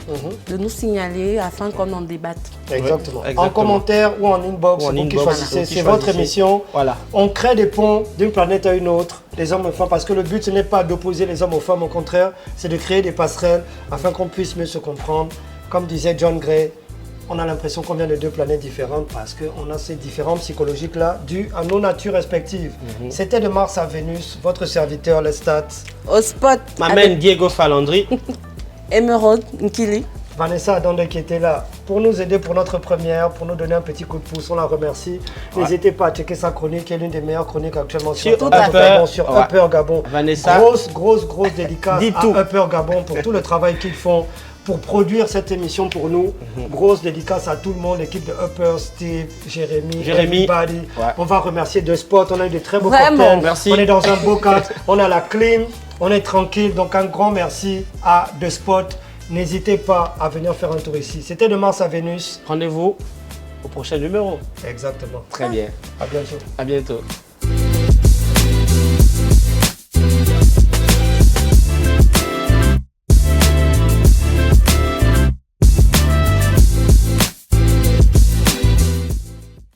de nous signaler afin qu'on en débatte. Exactement. Ouais, exactement. En commentaire ou en inbox, Ou en c'est vous qui inbox, choisissez. c'est vous qui C'est votre choisissez. émission. Voilà. On crée des ponts d'une planète à une autre, les hommes et femmes, parce que le but, ce n'est pas d'opposer les hommes aux femmes, au contraire, c'est de créer des passerelles afin qu'on puisse mieux se comprendre. Comme disait John Gray, on a l'impression qu'on vient de 2 planètes différentes parce qu'on a ces différences psychologiques-là dues à nos natures respectives. C'était de Mars à Vénus, votre serviteur, les stats. Au spot, M'amène Diego Falandri. Emerald Nkili. Vanessa Adonde qui était là pour nous aider pour notre première, pour nous donner un petit coup de pouce. On la remercie. N'hésitez pas à checker sa chronique, qui est l'une des meilleures chroniques actuellement sur Sur Internet, Upper, Gabon, sur ouais. Upper Gabon. Vanessa. Grosse dédicace Dis à tout. Upper Gabon pour tout le travail qu'ils font pour produire cette émission pour nous. Grosse dédicace à tout le monde, l'équipe de Upper, Steve, Jérémy, everybody. Ouais. On va remercier The Spot, on a eu de très beaux Vraiment. cocktails. Merci. On est dans un beau cadre, on a la clim, on est tranquille. Donc un grand merci à The Spot. N'hésitez pas à venir faire un tour ici. C'était de Mars à Vénus. Rendez-vous au prochain numéro. Exactement. Très bien. À bientôt. À bientôt.